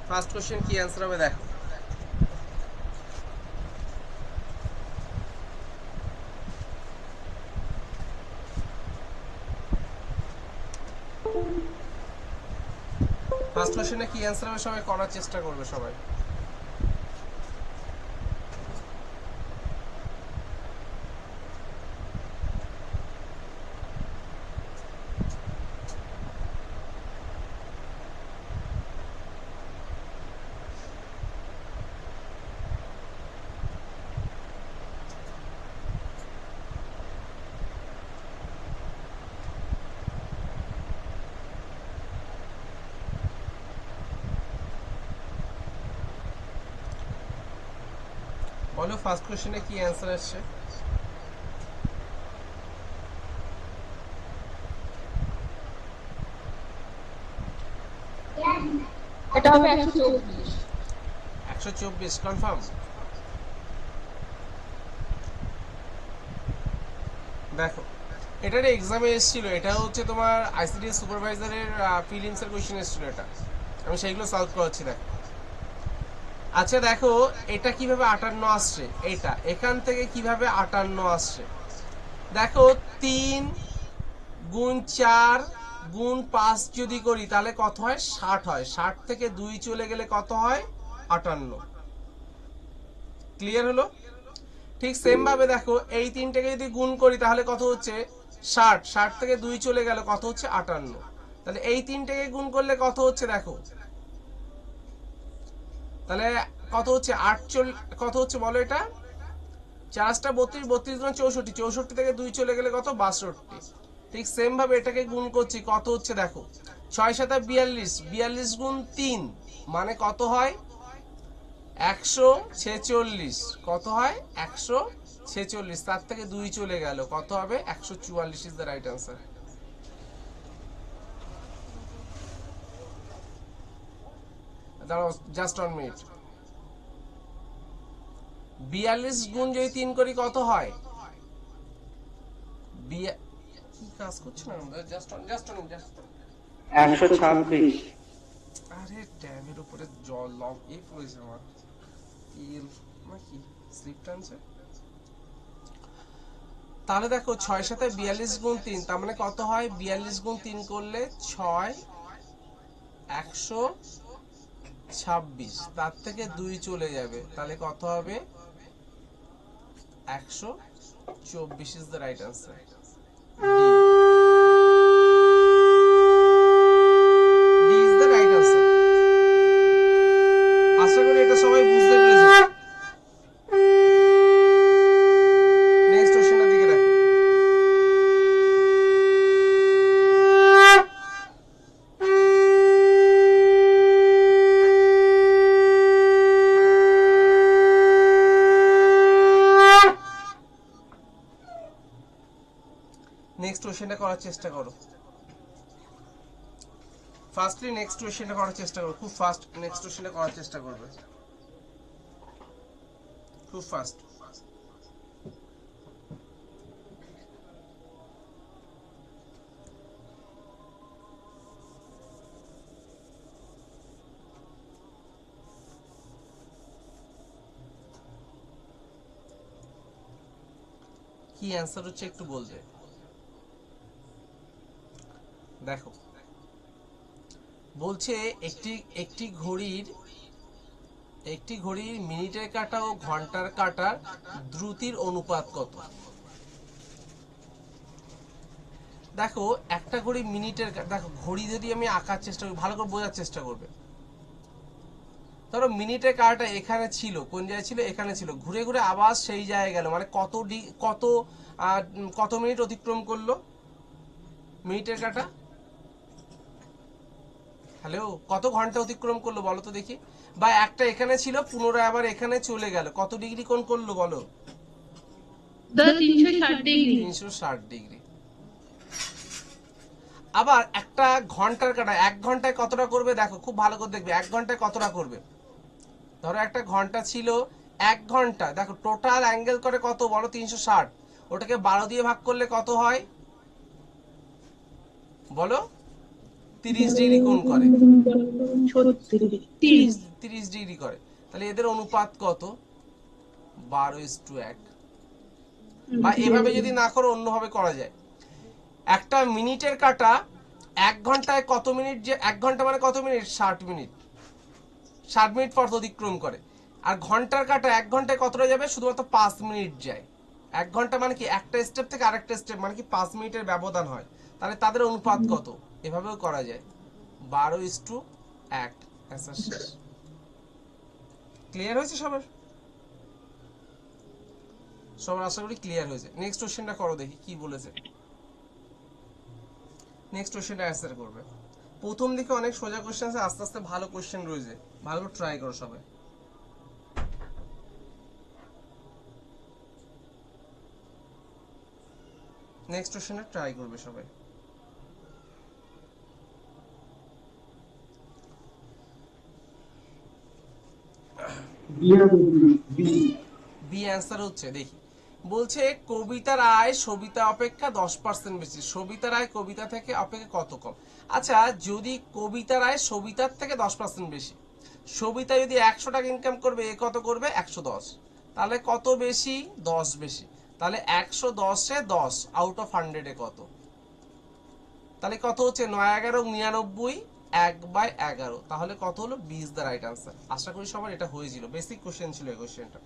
First question কি answer হবে দেখো। ফার্স্ট কোশ্চেনে কি অ্যান্সার হবে সবাই করার চেষ্টা করবে সবাই। বলো ফার্স্ট কোশ্চেনে কি অ্যান্সার আসছে। এটা হবে 124। 124 কনফার্ম। দেখো এটার এক্সামে এসেছিল, এটা হচ্ছে তোমার আইসিডি সুপারভাইজারের প্রিলিমসের কোশ্চেন এসেছিল, এটা আমি সেইগুলো সলভ করাচ্ছি। দেখো আচ্ছা দেখো এটা কিভাবে 58 আসছে, এটা এখান থেকে কিভাবে 58 আসছে। দেখো 3 গুণ 4 গুণ 5 যদি করি তাহলে কত হয়, 60 হয়। 60 থেকে 2 চলে গেলে কত হয়, 58। ক্লিয়ার হলো? ঠিক সেম ভাবে দেখো এই তিনটাকে যদি গুণ করি তাহলে কত হচ্ছে, 60। 60 থেকে 2 চলে গেল কত হচ্ছে, 58। তাহলে এই তিনটাকে গুণ করলে কত হচ্ছে দেখো, তাহলে কত হচ্ছে 48, কত হচ্ছে বলো এটা, 4টা 32, 32 গুণ 64, 64 থেকে 2 চলে গেলে কত, 62। ঠিক সেম ভাবে এটাকে গুণ করছি, কত হচ্ছে দেখো 6 7 42, 42 গুণ 3 মানে কত হয় 146। কত হয় 146, তার থেকে 2 চলে গেল কত হবে 144 ইজ দ্য রাইট আনসার। দাঁড়াও জাস্ট 1 মিনিট। 42 গুণ যদি 3 করি কত হয়, কি কাজ করছে না, জাস্ট জাস্ট জাস্ট 126। আরে ট্যাবের উপরে জল লং এই পড়েছে আমার তেল নাকি স্লিপ টানছে। তাহলে দেখো 6 সাথে 42 গুণ 3 তার মানে কত হয়, 42 গুণ 3 করলে 6 126, তার থেকে 2 চলে যাবে তাহলে কত হবে 124 is the right answer. D is the right answer. আশা করি এটা সবাই বুঝতে পেরেছে। নেক্সট কোশ্চেনের দিকে দেখো। নেক্সট কোশ্চেনটা করার চেষ্টা করো। ফার্স্টলি নেক্সট কোশ্চেনটা করার চেষ্টা করো, খুব ফাস্ট নেক্সট কোশ্চেনটা করার চেষ্টা করবে, খুব ফাস্ট। কি অ্যান্সার হচ্ছে একটু বলবে। দেখো বলছে একটি একটি ঘড়ির মিনিটের কাঁটা ও ঘন্টার কাঁটার দ্রুতির অনুপাত কত। দেখো একটা ঘড়ি মিনিটের দেখো ঘড়ি যদি আমি আঁকার চেষ্টা করি ভালো করে বোঝার চেষ্টা করবে। ধরো মিনিটের কাঁটাটা এখানে ছিল, কোন জায়গায় ছিল, এখানে ছিল, ঘুরে ঘুরে আবার সেই জায়গায় গেল, মানে কত কত মিনিট অতিক্রম করলো মিনিটের কাঁটা, হ্যালো কত ঘন্টা অতিক্রম করলো বলো তো দেখি। বা একটা এখানে ছিল পুনরায় আবার এখানে চলে গেল, কত ডিগ্রি কোণ করলো বলো, 360 ডিগ্রি। 360 ডিগ্রি। আবার একটা ঘন্টার কাঁটা 1 ঘন্টায় কতটা করবে, দেখো খুব ভালো করে দেখবে 1 ঘন্টায় কতটা করবে। ধরো একটা ঘন্টা ছিল, 1 ঘন্টা দেখো টোটাল অ্যাঙ্গেল করে কত বলো 360, ওটাকে 12 দিয়ে ভাগ করলে কত হয় বলো 30 ডিগ্রি কোণ করে, 30 30 ডিগ্রি করে। তাহলে এদের অনুপাত কত? 12:1। বা এভাবে যদি না করো অন্যভাবে করা যায়। একটা মিনিটের কাটা 1 ঘন্টায় কত মিনিট, যে 1 ঘন্টা মানে কত মিনিট? 60 মিনিট। 60 মিনিট পথ অতিক্রম করে। আর ঘন্টার কাটা 1 ঘন্টায় কতটা যাবে? শুধুমাত্র 5 মিনিট যায়। 1 ঘন্টা মানে কি একটা স্টেপ থেকে আরেকটা স্টেপ, মানে কি 5 মিনিটের ব্যবধান হয়। তাহলে তাদের অনুপাত কত? এভাবেও করা যায়, 12:1। অ্যান্সার শেষ। ক্লিয়ার হয়েছে সবার? সবার আশা করি ক্লিয়ার হয়েছে। নেক্সট কোশ্চেনটা করো, দেখি কি বলেছে। নেক্সট কোশ্চেনটা অ্যান্সার করবে। প্রথম দিকে অনেক সোজা কোশ্চেন আছে, আস্তে আস্তে ভালো কোশ্চেন রয়েছে, ভালো করে ট্রাই করো সবাই। নেক্সট কোশ্চেনটা ট্রাই করবে সবাই। বি অ্যান্সার হচ্ছে, দেখি বলছে কবিতার আয় সবিতা অপেক্ষা 10% বেশি। সবিতার আয় কবিতা থেকে অপেক্ষা কত কম? আচ্ছা, যদি কবিতার আয় সবিতার থেকে 10% বেশি, সবিতা যদি 100 টাকা ইনকাম করবে, এ কত করবে? 110। তাহলে কত বেশি? 10 বেশি। তাহলে 110-এ 10 আউট অফ 100-এ কত? তাহলে কত হচ্ছে? 9-11-99, 1/11। তাহলে কত হলো? 20 দ্য রাইট আনসার। আশা করি সবার এটা হয়েছিল, বেসিক কোশ্চেন ছিল এই কোশ্চেনটা।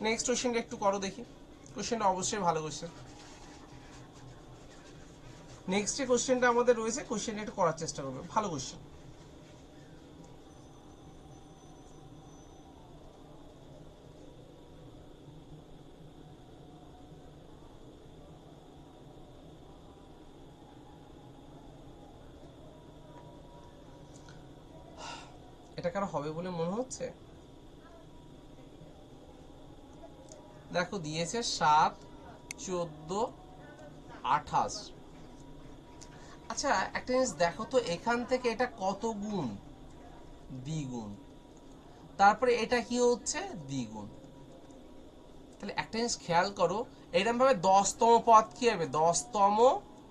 নেক্সট কোশ্চেনটা একটু করো দেখি। কোশ্চেনটা অবশ্যই ভালো কোশ্চেন। নেক্সট যে কোশ্চেনটা আমাদের রয়েছে, কোশ্চেনটা একটু করার চেষ্টা করবে, ভালো কোশ্চেন। এটা কারো হবে বলে মনে হচ্ছে? দেখো দিয়েছে 7, 14, 28। আচ্ছা একটা জিনিস দেখো তো, এখান থেকে এটা কত গুণ? দ্বিগুণ। তারপরে এটা কি হচ্ছে? দ্বিগুণ। তাহলে একটা জিনিস খেয়াল করো, এরকম ভাবে 10তম পদ কি হবে? 10তম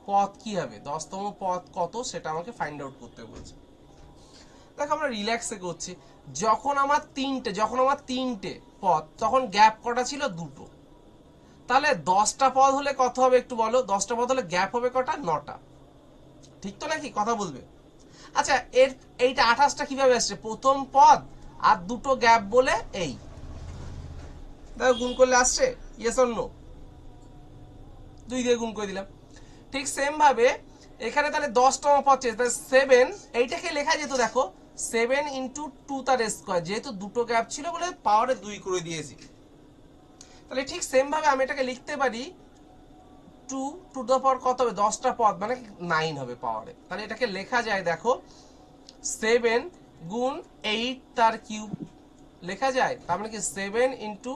পদ কি হবে? 10তম পদ কত সেটা আমাকে ফাইন্ড আউট করতে বলছে। দেখো আমরা রিল্যাক্সে করছি। যখন আমার তিনটে পদ, তখন গ্যাপ কটা ছিল? 2টো। তাহলে 10টা পদ হলে কত হবে একটু বলো? 10টা পদ হলে গ্যাপ হবে কটা? 9টা। ঠিক তো নাকি? কথা বলবে। আচ্ছা এইটা 28টা কিভাবে আসছে? প্রথম পদ আর 2টো গ্যাপ বলে এই দেখো গুণ করলে আসছে। Yes or no? 2 দিয়ে গুণ করে দিলাম। ঠিক সেম ভাবে এখানে তাহলে 10তম পদ চেয়েছে, তাহলে 7, এইটাকে লেখা যেত দেখো 7 × 2 তার স্কয়ার, যেহেতু 2টো গ্যাপ ছিল বলে পাওয়ারে 2 করে দিয়েছি। তাহলে ঠিক সেম ভাবে আমি এটাকে লিখতে পারি 2 টু দ্য পাওয়ার কত হবে? 10টা পদ মানে 9 হবে পাওয়ারে। তাহলে এটাকে লেখা যায় দেখো 7 গুণ 8 তার কিউব লেখা যায়। তার মানে কি 7 ×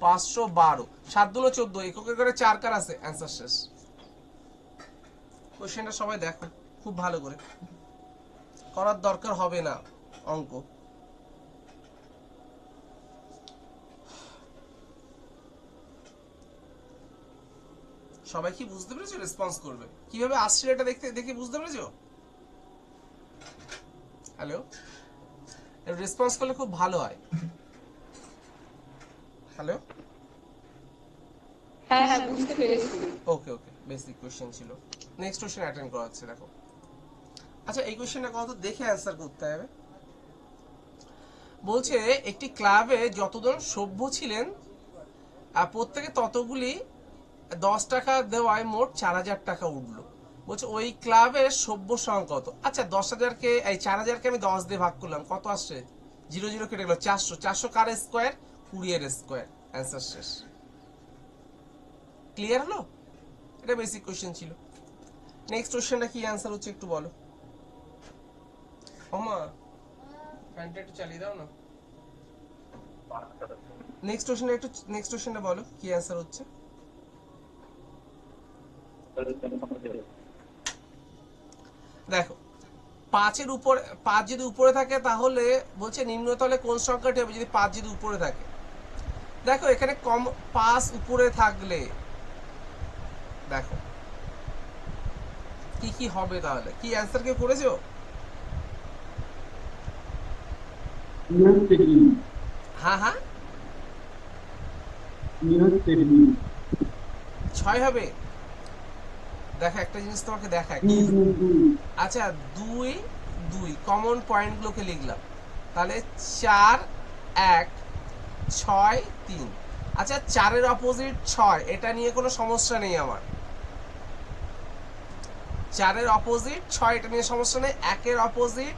512, 7 দুনো 14, এককে করে 4 কার আছে? অ্যান্সার শেষ। কোশ্চেনটা সবাই দেখো খুব ভালো করে, করার দরকার হবে না অঙ্ক। সবাই কি বুঝতে পেরেছো? রেসপন্স করবে কিভাবে আসছে এটা দেখতে, দেখে বুঝতে পেরেছো? হ্যালো, রেসপন্স করলে খুব ভালো হয়। হ্যালো, হ্যাঁ হ্যাঁ বুঝতে পেরেছি। ওকে ওকে, বেসিক কোশ্চেন ছিল। নেক্সট কোশ্চেন অ্যাটেন্ড করা হচ্ছে দেখো। আচ্ছা এই কোশ্চেনটা কত দেখে অ্যান্সার করতে হবে। বলছে একটি ক্লাবে যতজন সভ্য ছিলেন আর প্রত্যেকে ততগুলি 10 টাকা দেওয়ায় মোট 4000 টাকা উঠলো। বলছে ওই ক্লাবের সভ্য সংখ্যা কত? আচ্ছা 10,000কে, এই 4000কে আমি 10 দিয়ে ভাগ করলাম, কত আসছে? 0 0 কেটে গেল, 400। 400 কার স্কোয়ার? 20 এর স্কোয়ার। অ্যান্সার শেষ। ক্লিয়ার হলো? এটা বেসিক কোশ্চেন ছিল। নেক্সট কোশ্চেনটা কি অ্যান্সার হচ্ছে একটু বলো। ওমা ফ্যানটা একটু চালিয়ে দাও না। নেক্সট কোশ্চেনটা বলো কি অ্যান্সার হচ্ছে। দেখো 5-এর উপরে, 5 যদি উপরে থাকে তাহলে বলছে নিম্নতলে কোন সংখ্যাটি হবে যদি 5 যদি উপরে থাকে। দেখো এখানে কম 5 উপরে থাকলে দেখো কি কি হবে তাহলে? কি অ্যান্সার কে করেছো? হ্যাঁ হ্যাঁ, 6 হবে। দেখো একটা জিনিস তোমাকে দেখায়। আচ্ছা, 2 2 কমন পয়েন্টগুলোকে লিখলাম, তাহলে 4 1 6 3। আচ্ছা, 4-এর অপোজিট 6, এটা নিয়ে কোনো সমস্যা নেই আমার। 4-এর অপোজিট 6, এটা নিয়ে সমস্যা নেই। 1-এর অপোজিট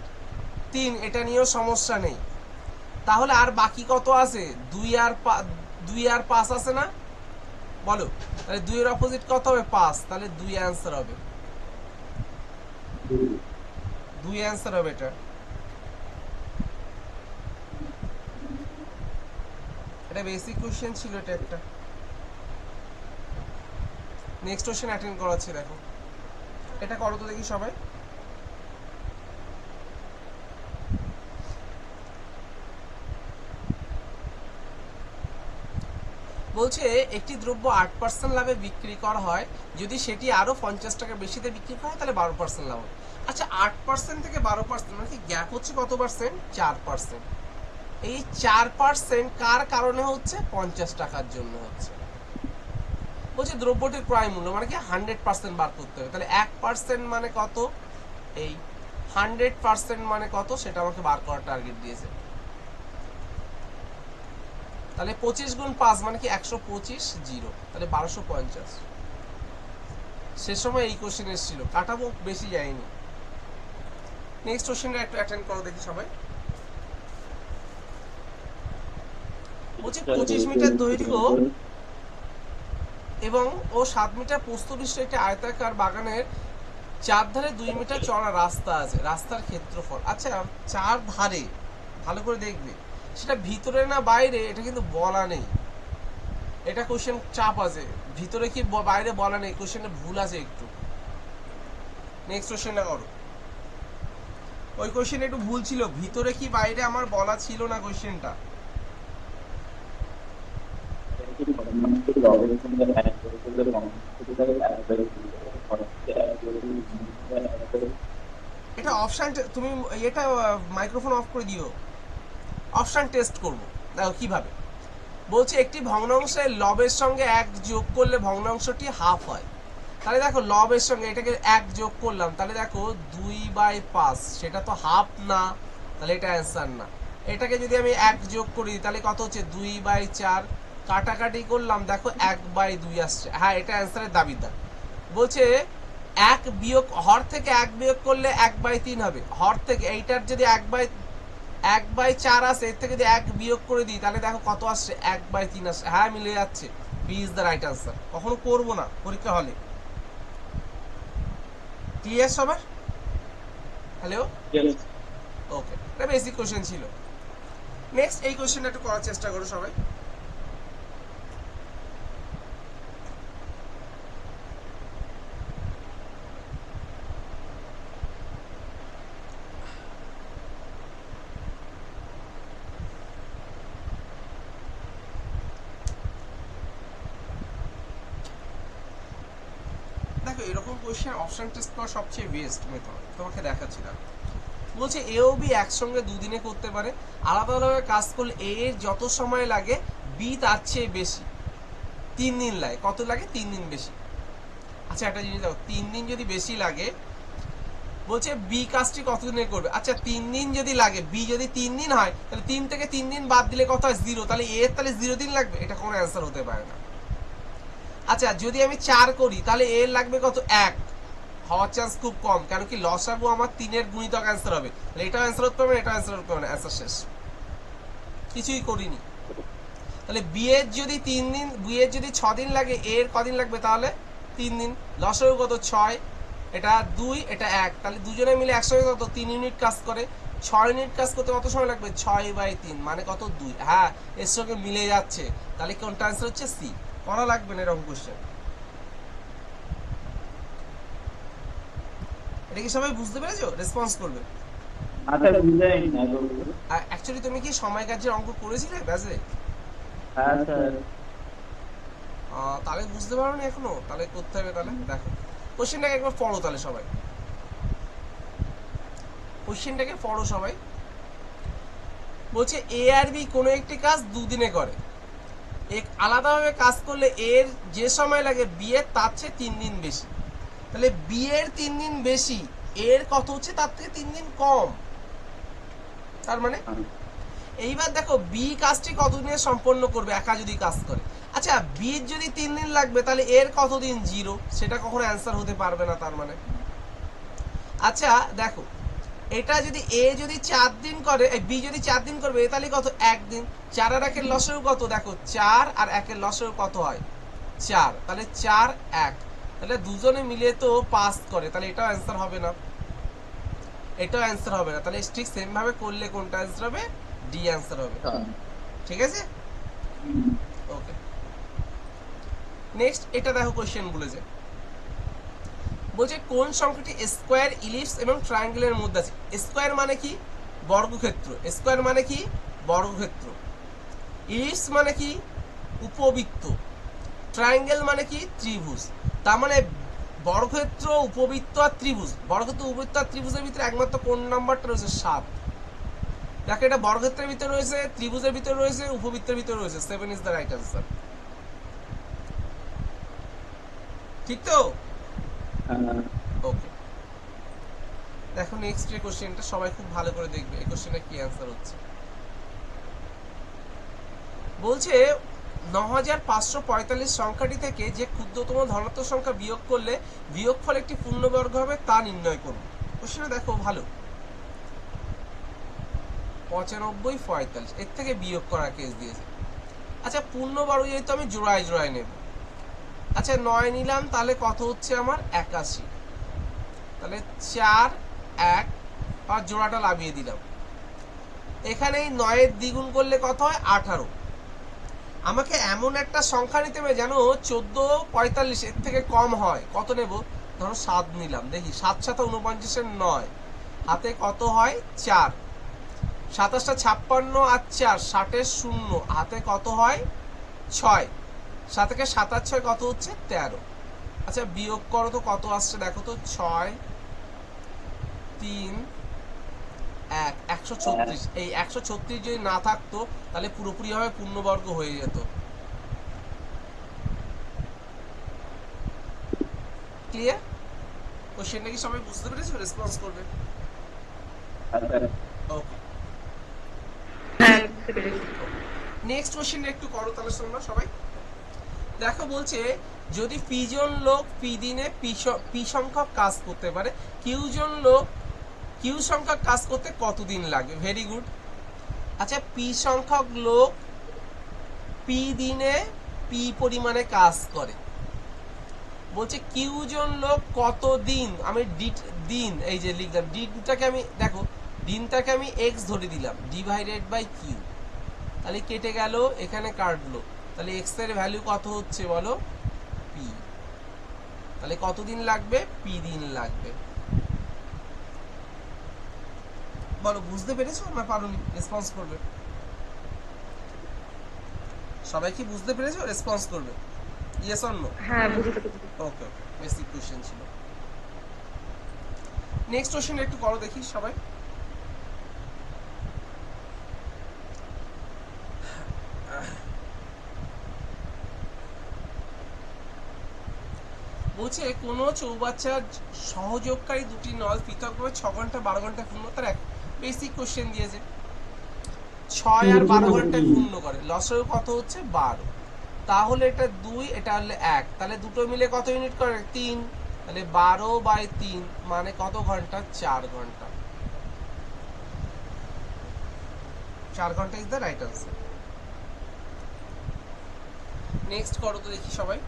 3, এটা নিয়েও সমস্যা নেই। তাহলে আর বাকি কত আছে? 2 আর 5 আছে না? বলো, তাহলে 2-এর অপোজিট কত হবে? 5, তাহলে 2 অ্যান্সার হবে। 2 অ্যান্সার হবে এটা। এটা বেসিক কোশ্চেন ছিল, এটা একটা। নেক্সট কোশ্চেন অ্যাটেন্ড করাচ্ছি, দেখো। এটা করো তো দেখি সবাই। বলছে একটি দ্রব্য 8% লাভে বিক্রি করা হয়, যদি সেটি আরো 50 টাকা বেশিতে বিক্রি করা হয় তাহলে 12% লাভ হবে। আচ্ছা, 8% থেকে 12% মানে কি গ্যাপ হচ্ছে কত পার্সেন্ট? 4%। এই 4% কার কারণে হচ্ছে? 50 টাকার জন্য হচ্ছে। বলছে দ্রব্যটির ক্রয় মূল্য মানে কি 100% বার করতে হবে, তাহলে 1% মানে কত? এই 100% মানে কত সেটা আমাকে বার করার টার্গেট দিয়েছে। তাহলে 25 গুণ 5 মানে কি 125, 0, তাহলে 1250। সে সময় এই কোশ্চেন এসেছিল, কাটাবো বেশি যায়নি। নেক্সট কোশ্চেনটা একটু অ্যাটেন্ড করো দেখি সবাই। বলছে 25 মিটার দৈর্ঘ্য এবং 7 মিটার প্রস্থ বিশিষ্ট একটি আয়তাকার বাগানের 4 ধারে 2 মিটার চওড়া রাস্তা আছে। রাস্তার ক্ষেত্রফল, আচ্ছা 4 ধারে, ভালো করে দেখবে, সেটা ভিতরে না বাইরে এটা কিন্তু বলা নেই। এটা কোশ্চেন চাপ আছে, ভিতরে কি বাইরে বলা নেই, কোশ্চেনে ভুল আছে একটু। নেক্সট কোশ্চেনটা করো। ওই কোশ্চেন একটু ভুল ছিল, ভিতরে কি বাইরে আমার বলা ছিল না কোশ্চেনটা। এটা অপশন, তুমি এটা মাইক্রোফোন অফ করে দিও। অপশন টেস্ট করব, দেখো কিভাবে। বলছে একটি ভগ্নাংশের লবের সঙ্গে 1 যোগ করলে ভগ্নাংশটি হাফ হয়। তাহলে দেখো লবের সঙ্গে এটাকে 1 যোগ করলাম, তাহলে দেখো 2/5, সেটা তো হাফ না, তাহলে এটা অ্যান্সার না। এটাকে যদি আমি 1 যোগ করি তাহলে কত হচ্ছে? 2/4। কাটাকাটি করলাম, দেখো 1/2 আসছে। হ্যাঁ, এটা অ্যান্সারের দাবিদার। বলছে 1 বিয়োগ হর থেকে 1 বিয়োগ করলে 1/3 হবে। হর থেকে এইটার যদি 1/4 আসে, এর থেকে যদি 1 বিয়োগ করে দিই তাহলে দেখো কত আসছে? 1/3 আসছে। হ্যাঁ, মিলে যাচ্ছে। B is the right answer. কখনো করবো না পরীক্ষা হলে। ক্লিয়ার সবার? হ্যালো, ওকে, এটা বেসিক কোশ্চেন ছিল। নেক্সট এই কোশ্চেনটা একটু করার চেষ্টা করো সবাই। দেখো এরকম কোশ্চেন অপশন টেস্ট করা সবচেয়ে বেস্ট মেথড, তোমাকে দেখাচ্ছি না। বলছে এ ও বি একসঙ্গে দুদিনে করতে পারে, আলাদা আলাদা কাজ করলে এ এর যত সময় লাগে বি তার চেয়ে বেশি। 3 দিন লাগে। কত লাগে? 3 দিন বেশি। আচ্ছা একটা জিনিস দেখো, 3 দিন যদি বেশি লাগে, বলছে বি কাজটি কতদিনে করবে। আচ্ছা 3 দিন যদি লাগে, বি যদি 3 দিন হয়, তাহলে 3 থেকে 3 দিন বাদ দিলে কত হয়? 0, তাহলে এর তাহলে 0 দিন লাগবে। এটা কোনো অ্যান্সার হতে পারে না। আচ্ছা যদি আমি 4 করি তাহলে এর লাগবে কত? 1। হওয়ার চান্স খুব কম, কারণ কি লসাগু আমার 3-এর গুণিতক অ্যান্সার হবে, তাহলে এটাও অ্যান্সার হতে পারবে না, এটাও অ্যান্সার হতে পারবে না। অ্যান্সার শেষ, কিছুই করিনি। তাহলে বি এর যদি 3 দিন, বি এর যদি 6 দিন লাগে, এর কদিন লাগবে? তাহলে 3 দিন। লসাগু কত? 6, এটা 2, এটা 1, তাহলে দুজনে মিলে একসঙ্গে কত? 3 ইউনিট কাজ করে। 6 ইউনিট কাজ করতে কত সময় লাগবে? 6/3 মানে কত? 2। হ্যাঁ, এর সঙ্গে মিলে যাচ্ছে, তাহলে কোনটা অ্যান্সার হচ্ছে? সি। করা লাগবে না এরকম কোশ্চেন। এটা কি সবাই বুঝতে পেরেছো? রেসপন্স করবে। আচ্ছা বুঝাই না গো। অ্যাকচুয়ালি তুমি কি সময় কাজের অঙ্ক করেছিলে ব্যাসে? হ্যাঁ স্যার। তাহলে বুঝতে পারো না এখনো, তাহলে করতে হবে। তাহলে দেখো কোশ্চেনটাকে একবার পড়ো তাহলে সবাই, কোশ্চেনটাকে পড়ো সবাই। বলছে এ আর বি কোনো একটি কাজ দুদিনে করে, এক আলাদাভাবে কাজ করলে এর যে সময় লাগে বি এর তার চেয়ে 3 দিন বেশি। তাহলে বি এর 3 দিন বেশি, এর কত হচ্ছে তার থেকে 3 দিন কম। তার মানে এইবার দেখো বি কাজটি কতদিনে সম্পন্ন করবে একা যদি কাজ করে। আচ্ছা বি যদি 3 দিন লাগবে তাহলে এর কতদিন 0, সেটা কখনো অ্যান্সার হতে পারবে না তার মানে। আচ্ছা দেখো এটা যদি এ যদি 4 দিন করে, বি যদি 4 দিন করবে তাহলে কত 1 দিন। 4 আর 1 এর লসাগু কত, দেখো 4 আর 1 এর লসাগু কত হয় 4, তাহলে 4 1, তাহলে দুজনে মিলে তো 5 করে, তাহলে এটাও অ্যান্সার হবে না, এটাও অ্যান্সার হবে না। তাহলে ঠিক সেম ভাবে করলে কোনটা অ্যান্সার হবে, ডি অ্যান্সার হবে। ঠিক আছে, ওকে। নেক্সট এটা দেখো কোশ্চেন বলেছে, বলছে কোন সংখ্যাটি স্কোয়ার, ইলিপস এবং ট্রায়াঙ্গেলের মধ্যে আছে। স্কোয়ার মানে কি, বর্গক্ষেত্র। স্কোয়ার মানে কি, বর্গক্ষেত্র। ইলিপস মানে কি, উপবৃত্ত। ট্রায়াঙ্গেল মানে কি, ত্রিভুজ। তার মানে বর্গক্ষেত্র, উপবৃত্ত আর ত্রিভুজ। বর্গক্ষেত্র, উপবৃত্ত আর ত্রিভুজের ভিতরে একমাত্র কোন নাম্বারটা রয়েছে, 7। দেখো এটা বর্গক্ষেত্রের ভিতরে রয়েছে, ত্রিভুজের ভিতরে রয়েছে, উপবৃত্তের ভিতরে রয়েছে, 7 ইজ দ্য রাইট আনসার। ঠিক তো, ওকে। দেখো নেক্সট যে কোশ্চেনটা সবাই খুব ভালো করে দেখবে, এই কোশ্চেনে কি অ্যান্সার হচ্ছে। বলছে 9545 সংখ্যাটি থেকে যে ক্ষুদ্রতম ধনাত্মক সংখ্যা বিয়োগ করলে বিয়োগফল একটি পূর্ণবর্গ হবে তা নির্ণয় করুন। কোশ্চেনটা দেখো ভালো, 95 45 এর থেকে বিয়োগ করার কেস দিয়েছে। আচ্ছা পূর্ণবর্গ যেহেতু আমি জোড়ায় জোড়ায় নেব, আচ্ছা 9 নিলাম, তাহলে কত হচ্ছে আমার 81, তাহলে 4 1 আর জোড়াটা লাভিয়ে দিলাম। এখানে 9 এর দ্বিগুণ করলে কত হয় 18। আমাকে এমন একটা সংখ্যা নিতে হবে যেন 14 45 এর থেকে কম হয়। কত নেব, ধরো 7 নিলাম, দেখি 7 7 49 এর 9 হাতে কত হয় 4, 27টা 56 আর 4 60 এর 0 হাতে কত হয় 6, 7 থেকে 7 আর 6 কত হচ্ছে 13। আচ্ছা বিয়োগ করো তো কত আসছে, দেখো তো 6 3 1 136। এই 136 যদি না থাকতো তাহলে পুরোপুরি ভাবে পূর্ণবর্গ হয়ে যেত। ক্লিয়ার, কোশ্চেনটা কি সবাই বুঝতে পেরেছো, রেসপন্স করবে। ওকে, হ্যাঁ বুঝতে পেরেছি। নেক্সট কোশ্চেনটা একটু করো তাহলে তোমরা সবাই। দেখো বলছে যদি পি জন লোক পি দিনে পি সংখ্যক কাজ করতে পারে, কিউ জন লোক কিউ সংখ্যক কাজ করতে কতদিন লাগে। Very good. আচ্ছা পি সংখ্যক লোক পি দিনে পি পরিমাণে কাজ করে, বলছে কিউ জন লোক কত দিন, আমি দিন এই যে লিখলাম, দিনটাকে আমি দেখো দিনটাকে আমি এক্স ধরে দিলাম, ডিভাইডেড বাই কিউ, তাহলে কেটে গেল, এখানে কাটলো, তাহলে এক্স এর ভ্যালু কত হচ্ছে বলো, পি। তাহলে কতদিন লাগবে, পি দিন লাগবে। বলো বুঝতে পেরেছো না পারোনি, রেসপন্স করবে। সবাই কি বুঝতে পেরেছো, রেসপন্স করবে, ইয়েস অর নো। হ্যাঁ বুঝতে পেরেছি। ওকে ওকে, বেসিক কোশ্চেন ছিল। নেক্সট কোশ্চেন একটু করো দেখি সবাই। বলছে কোনো চৌবাচ্চার সহযোগকারী দুটি নল পৃথকভাবে 6 ঘন্টা 12 ঘন্টায় পূর্ণ, তার এক বেসিক কোশ্চেন দিয়েছে, 6 আর 12 ঘন্টায় পূর্ণ করে, লসাগু কত হচ্ছে 12। তাহলে এটা 2, এটা হলে 1, তাহলে দুটো মিলে কত ইউনিট করে 3, তাহলে 12/3 মানে কত ঘন্টা, 4 ঘন্টা। 4 ঘন্টা is the right answer. Next করো তো দেখি সবাই,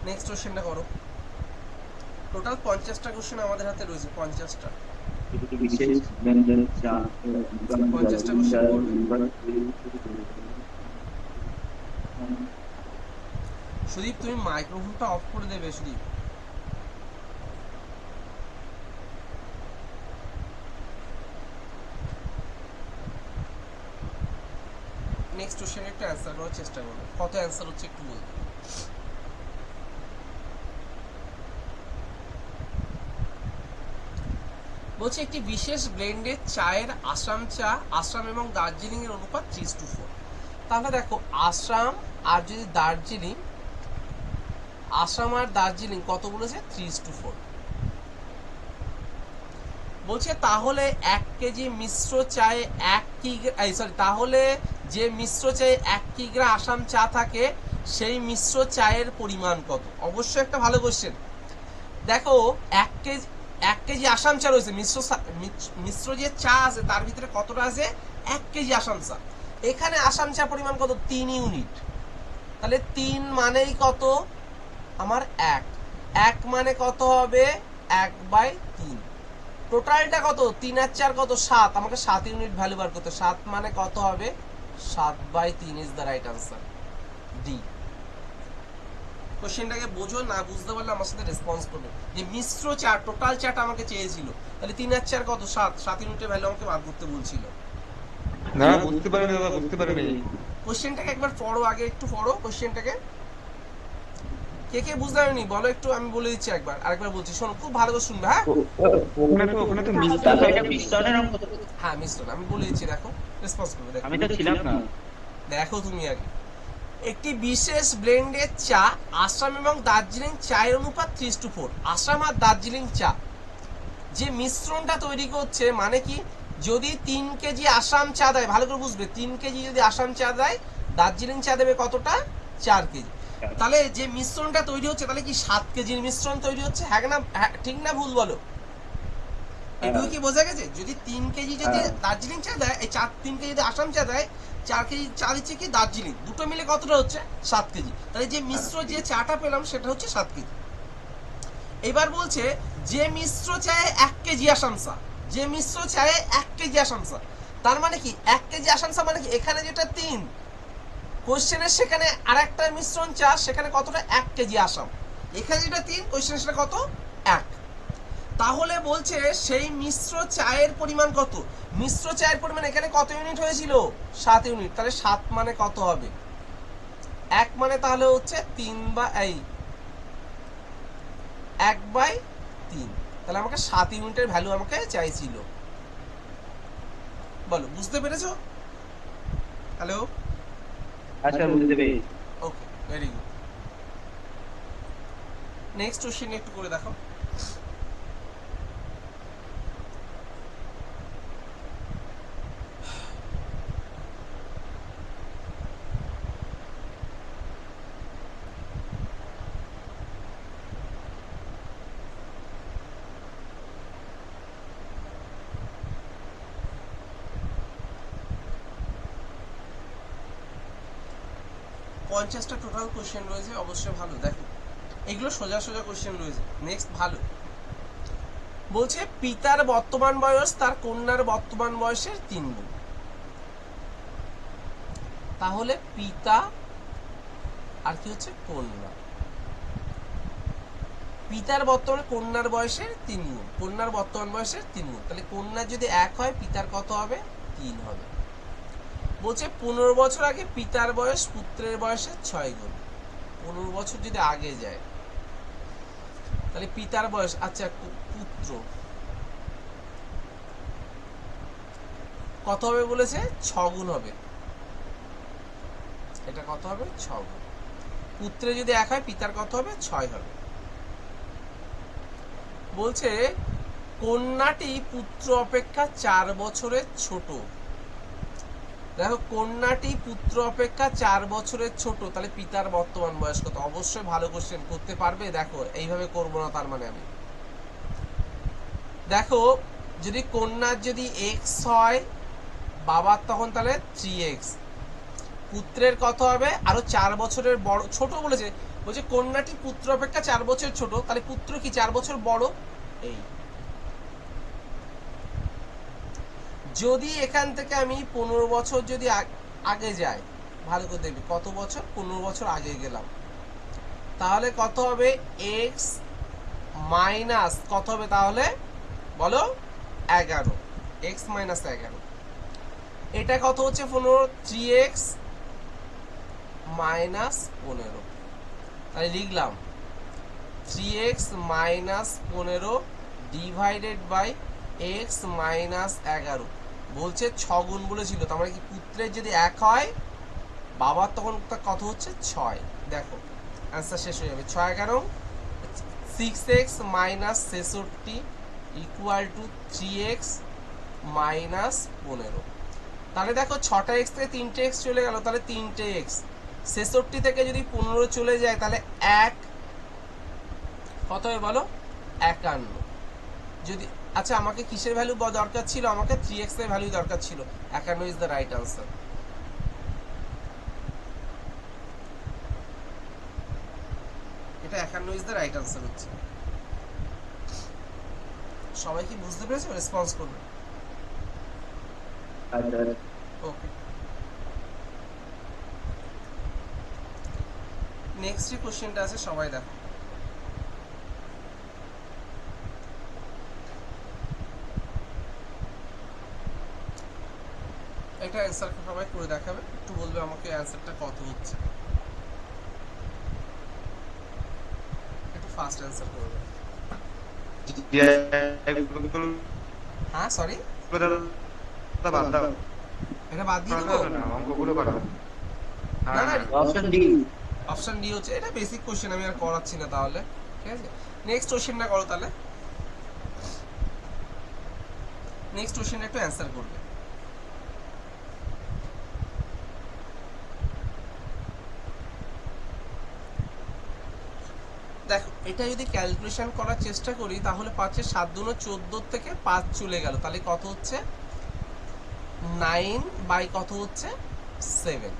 নেক্সট কোশ্চেনটা করো। টোটাল 50টা কোশ্চেন আমাদের হাতে রয়েছে, 50টা। 50টা কোশ্চেন করবে। সুদীপ তুমি মাইক্রোফোনটা অফ করে দেবে সুদীপ। নেক্সট কোশ্চেন একটু অ্যান্সার করার চেষ্টা করবে, কত অ্যান্সার হচ্ছে একটু বলবে। বলছে একটি বিশেষ ব্লেন্ডের চায়ের আসাম এবং দার্জিলিং এর অনুপাত 3:4। তাহলে দেখো আসাম আর যদি দার্জিলিং, আসাম আর দার্জিলিং কত বলেছে 3:4। বলছে তাহলে 1 কেজি মিশ্র চায়ে 1 কিগ্রা, তাহলে যে মিশ্র চায়ে 1 কিগ্রা আসাম চা থাকে সেই মিশ্র চায়ের পরিমাণ কত? অবশ্যই একটা ভালো কোশ্চেন। দেখো 1 কেজি আসাম চা রয়েছে, মিশ্র যে চা আছে তার ভিতরে কতটা আছে? 1 কেজি আসাম চা। এখানে আসাম চা পরিমাণ কত? 3 ইউনিট। তাহলে 3 মানেই কত আমার 1, 1 মানে কত হবে? 1/3। টোটালটা কত? 3 আর 4 কত? 7। আমাকে 7 ইউনিট ভ্যালু বার করতে। 7 মানে কত হবে? 7/3 is the right answer, D. কোশ্চেনটাকে বোঝো, না বুঝতে পারলে আমার সাথে রেসপন্স করবে। যে মিশ্র চা, টোটাল চাটা আমাকে চেয়েছিল, তাহলে 3 আর 4 কত? 7। 7 ইউনিটের ভ্যালু আমাকে বার করতে বলছিল। না বুঝতে পারিনি দাদা, বুঝতে পারিনি। কোশ্চেনটাকে একবার পড়ো, আগে একটু পড়ো কোশ্চেনটাকে। কে কে বুঝতে পারেনি বলো একটু, আমি বলে দিচ্ছি একবার, আরেকবার বলছি, শোনো খুব ভালো করে শুনবে। হ্যাঁ ওখানে তো মিস্টার দাদা এটা মিশ্রণের অঙ্ক তো। হ্যাঁ মিশ্রণ, আমি বলে দিচ্ছি, দেখো রেসপন্স করবে। দেখো আমি তো ছিলাম না। দেখো তুমি আগে, একটি বিশেষ ব্লেন্ডের চা আসাম এবং দার্জিলিং চায়ের অনুপাত 3:4। আসাম আর দার্জিলিং চা যে মিশ্রণটা তৈরি করছে, মানে কি যদি 3 কেজি আসাম চা দেয়, ভালো করে বুঝবে, 3 কেজি যদি আসাম চা দেয়, দার্জিলিং চা দেবে কতটা? 4 কেজি। তাহলে যে মিশ্রণটা তৈরি হচ্ছে, তাহলে কি 7 কেজির মিশ্রণ তৈরি হচ্ছে? হ্যাঁ না, ঠিক না ভুল বলো? এটুকু কি বোঝা গেছে? যদি 3 কেজি যদি দার্জিলিং চা দেয়, এই 3 কেজি যদি আসাম চা দেয়, 4 কেজি চা দিচ্ছে কি দার্জিলিং, দুটো মিলে কতটা হচ্ছে? 7 কেজি। তাহলে যে মিশ্র যে চাটা পেলাম সেটা হচ্ছে 7 কেজি। এবার বলছে যে মিশ্র চায়ে 1 কেজি আসাম চা, যে মিশ্র চায়ে 1 কেজি আসাম চা, তার মানে কি 1 কেজি আসাম চা মানে কি এখানে যেটা 3, কোশ্চেনের সেখানে আরেকটা মিশ্রণ চা, সেখানে কতটা? 1 কেজি আসাম। এখানে যেটা 3, কোশ্চেনের সেটা কত? 1। তাহলে বলছে সেই মিশ্র চায়ের পরিমাণ কত? মিশ্র চায়ের পরিমাণ এখানে কত ইউনিট হয়েছিল? 7 ইউনিট। তাহলে 7 মানে কত হবে? 1 মানে তাহলে হচ্ছে 1/3। তাহলে আমাকে 7 ইউনিটের ভ্যালু আমাকে চাইছিল। বলো বুঝতে পেরেছো? হ্যালো, আচ্ছা বুঝতে পেরেছি। ওকে, ভেরি গুড। নেক্সট কোশ্চেন একটু করে দেখো। পঞ্চাশটা টোটাল কোশ্চেন রয়েছে, অবশ্যই ভালো। দেখো এগুলো সোজা সোজা কোশ্চেন রয়েছে। নেক্সট ভালো বলছে পিতার বর্তমান বয়স তার কন্যার বর্তমান বয়সের 3 গুণ। তাহলে পিতা আর কি হচ্ছে? কন্যা। পিতার বর্তমান কন্যার বয়সের 3 গুণ, কন্যার বর্তমান বয়সের 3 গুণ। তাহলে কন্যার যদি 1 হয়, পিতার কত হবে? 3 হবে। বলছে 15 বছর আগে পিতার বয়স পুত্রের বয়সের 6 গুণ। 15 বছর যদি আগে যায়, তাহলে পিতার বয়স, আচ্ছা পুত্র কত হবে বলেছে? 6 গুণ হবে। এটা কত হবে? 6 গুণ। পুত্রে যদি 1 হয়, পিতার কত হবে? 6 হবে। বলছে কন্যাটি পুত্র অপেক্ষা 4 বছরের ছোট। দেখো কন্যাটি পুত্র অপেক্ষা 4 বছরের ছোট, তাহলে পিতার বর্তমান বয়স কত? অবশ্যই ভালো কোশ্চেন, করতে পারবে। দেখো এইভাবে করবো না, তার মানে আমি দেখো যদি কন্যার যদি x হয়, বাবার তখন তাহলে 3x, পুত্রের কত হবে? আরো 4 বছরের বড়, ছোট বলেছে। বলছে কন্যাটি পুত্র অপেক্ষা 4 বছর ছোট, তাহলে পুত্র কি 4 বছর বড়? এই যদি এখান থেকে আমি 15 বছর যদি আগে যাই, ভালো করে দেখবি কত বছর? 15 বছর আগে গেলাম, তাহলে কত হবে? x মাইনাস কত হবে তাহলে বলো? 11। x minus 11। এটা কত হচ্ছে? 15। 3x minus 15। তাহলে লিখলাম 3x minus 15 divided by x minus 11 বলছে 6 গুণ বলেছিল, তার মানে কি পুত্রের যদি 1 হয় বাবার তখন কত হচ্ছে 6। দেখো অ্যান্সার শেষ হয়ে যাবে। 6 11 6x minus 66 equal to 3x minus 15। তাহলে দেখো 6টা এক্স থেকে 3টে এক্স চলে গেল, তাহলে 3টে এক্স। 66 থেকে যদি 15 চলে যায় তাহলে 1 কত হবে বলো 51। যদি আচ্ছা আমাকে কিসের ভ্যালু দরকার ছিল, আমাকে 3x এর ভ্যালু দরকার ছিল। 51 ইজ দ্য রাইট আনসার। এটা 51 ইজ দ্য রাইট আনসার হচ্ছে। সবাই কি বুঝতে পেরেছো? রেসপন্স করবে। আচ্ছা ওকে, নেক্সট যে কোশ্চেনটা আছে সবাই দেখো। এটা অ্যান্সার সবাই করে দেখাবে, একটু বলবে আমাকে অ্যান্সারটা কত হচ্ছে, একটু ফাস্ট অ্যান্সার করবে। হ্যাঁ সরি, বাদ দাও, এটা বাদ দিয়ে দেবো? না অঙ্কগুলো বাদ দাও। না না, অপশন ডি। অপশন ডি হচ্ছে, এটা বেসিক কোশ্চেন, আমি আর করাচ্ছি না তাহলে। ঠিক আছে, নেক্সট কোশ্চেনটা করো তাহলে। নেক্সট কোশ্চেনটা একটু অ্যান্সার করবে। দেখো এটা যদি ক্যালকুলেশন করার চেষ্টা করি তাহলে পাচ্ছে 7 দুনো 14 থেকে 5 চলে গেল, তাহলে কত হচ্ছে 9 বাই কত হচ্ছে 7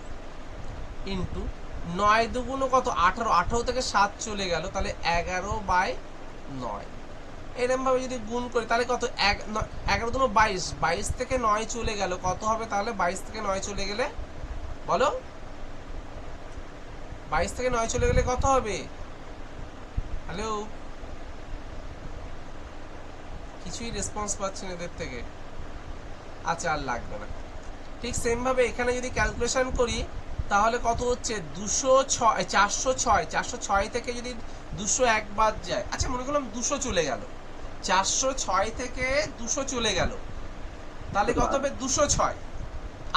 ইন্টু 9 দুগুণ কত 18, 18 থেকে 7 চলে গেল, তাহলে 11 বাই 9। এরকম ভাবে যদি গুণ করি তাহলে কত 11 দুগুণ 22, 22 থেকে 9 চলে গেল, কত হবে তাহলে 22 থেকে 9 চলে গেলে বলো, 22 থেকে 9 চলে গেলে কত হবে? হ্যালো, কিছুই রেসপন্স পাচ্ছি না এদের থেকে। আচ্ছা আর লাগবে না। ঠিক সেম ভাবে এখানে যদি ক্যালকুলেশন করি তাহলে কত হচ্ছে 206, 406, 406 থেকে যদি 201 বাদ যায়, আচ্ছা মনে করলাম 200 চলে গেল, 406 থেকে 200 চলে গেল, তাহলে কত হবে 206,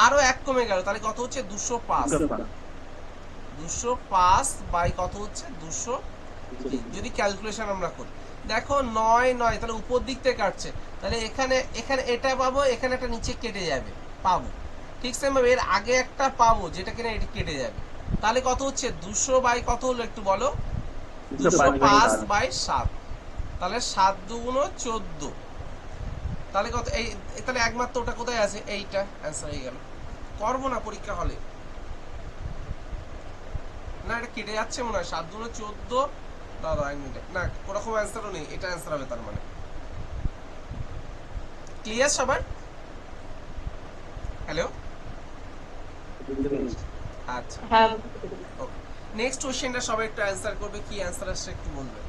আরো 1 কমে গেল, তাহলে কত হচ্ছে 205। 205 বাই কত হচ্ছে 200 যদি ক্যালকুলেশন আমরা করি। দেখো 9 9 তাহলে উপর দিক থেকে কাটছে, তাহলে এখানে এখানে এটা পাবো, এখানে একটা নিচে কেটে যাবে পাবো, ঠিক সেম ভাবে এর আগে একটা পাবো যেটা কিনা এটি কেটে যাবে, তাহলে কত হচ্ছে 200 বাই কত হলো একটু বলো, 205 বাই 7, তাহলে 7 দুগুণ 14, তাহলে কত এই, তাহলে একমাত্র ওটা কোথায় আছে, এইটা অ্যান্সার হয়ে গেল। করবো না পরীক্ষা হলে, না এটা কেটে যাচ্ছে মনে হয়, 7 দুগুণ 14, দাদা 1 মিনিট, না ওরকম অ্যান্সারও নেই, এটা অ্যান্সার হবে তার মানে। ক্লিয়ার সবার? হ্যালো, আচ্ছা হ্যাঁ ওকে, নেক্সট কোশ্চেনটা সবাই একটু অ্যান্সার করবে, কি অ্যান্সার আসছে একটু বলবে।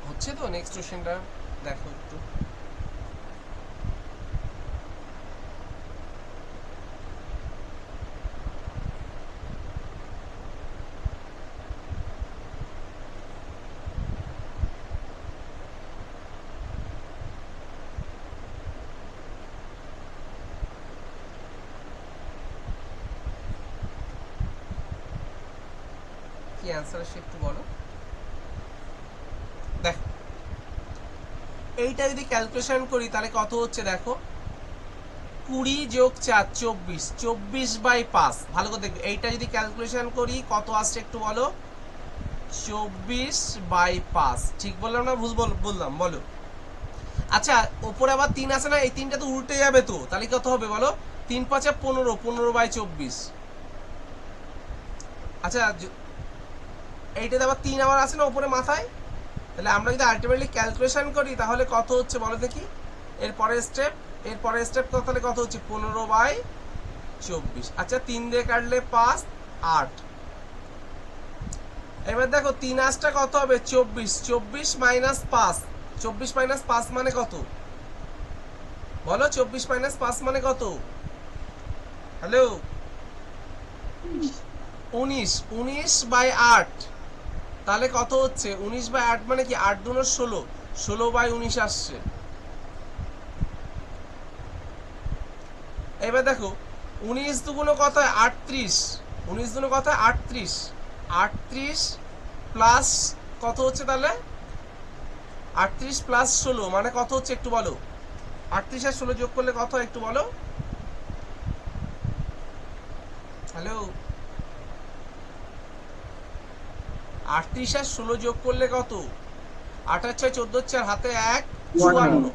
হচ্ছে তো? নেক্সট কোশ্চেনটা দেখো একটু। কি অ্যান্সার আসে একটু বলো। দেখো এইটা যদি ক্যালকুলেশন করি তাহলে কত হচ্ছে দেখো, 20 যোগ 4 24, 24 বাই 5, ভালো করে দেখবে এইটা যদি ক্যালকুলেশন করি কত আসছে একটু বলো, 24 বাই 5, ঠিক বললাম না ভুল বললাম বলো? আচ্ছা ওপরে আবার 3 আছে না, এই 3টা তো উল্টে যাবে তো, তাহলে কত হবে বলো, 3 5 15, 15 বাই 24। আচ্ছা এইটাতে আবার 3 আবার আছে না উপরে মাথায়, তাহলে আমরা যদি আলটিমেটলি ক্যালকুলেশন করি তাহলে কত হচ্ছে বলো দেখি, এরপরের স্টেপ তাহলে কত হচ্ছে 15/24। আচ্ছা 3 দিয়ে কাটলে 5, 8। এবার দেখো 3 8টা কত হবে 24, 24 মাইনাস 5, 24 মাইনাস 5 মানে কত বলো? 24 মাইনাস 5 মানে কত? হ্যালো 19, 19/8। তাহলে কত হচ্ছে 19/8 মানে কি 8 দুগুণ 16, 16/19 আসছে। এবার দেখো 19 দুগুণ কত হয় 38, 19 দুগুণ কত হয় 38, 38 প্লাস কত হচ্ছে তাহলে 38 প্লাস 16 মানে কত হচ্ছে একটু বলো? 38 আর 16 যোগ করলে কত হয় একটু বলো? হ্যালো 38 আর 16 যোগ করলে কত? 8 আর 6 14, 4 হাতে 1, 54।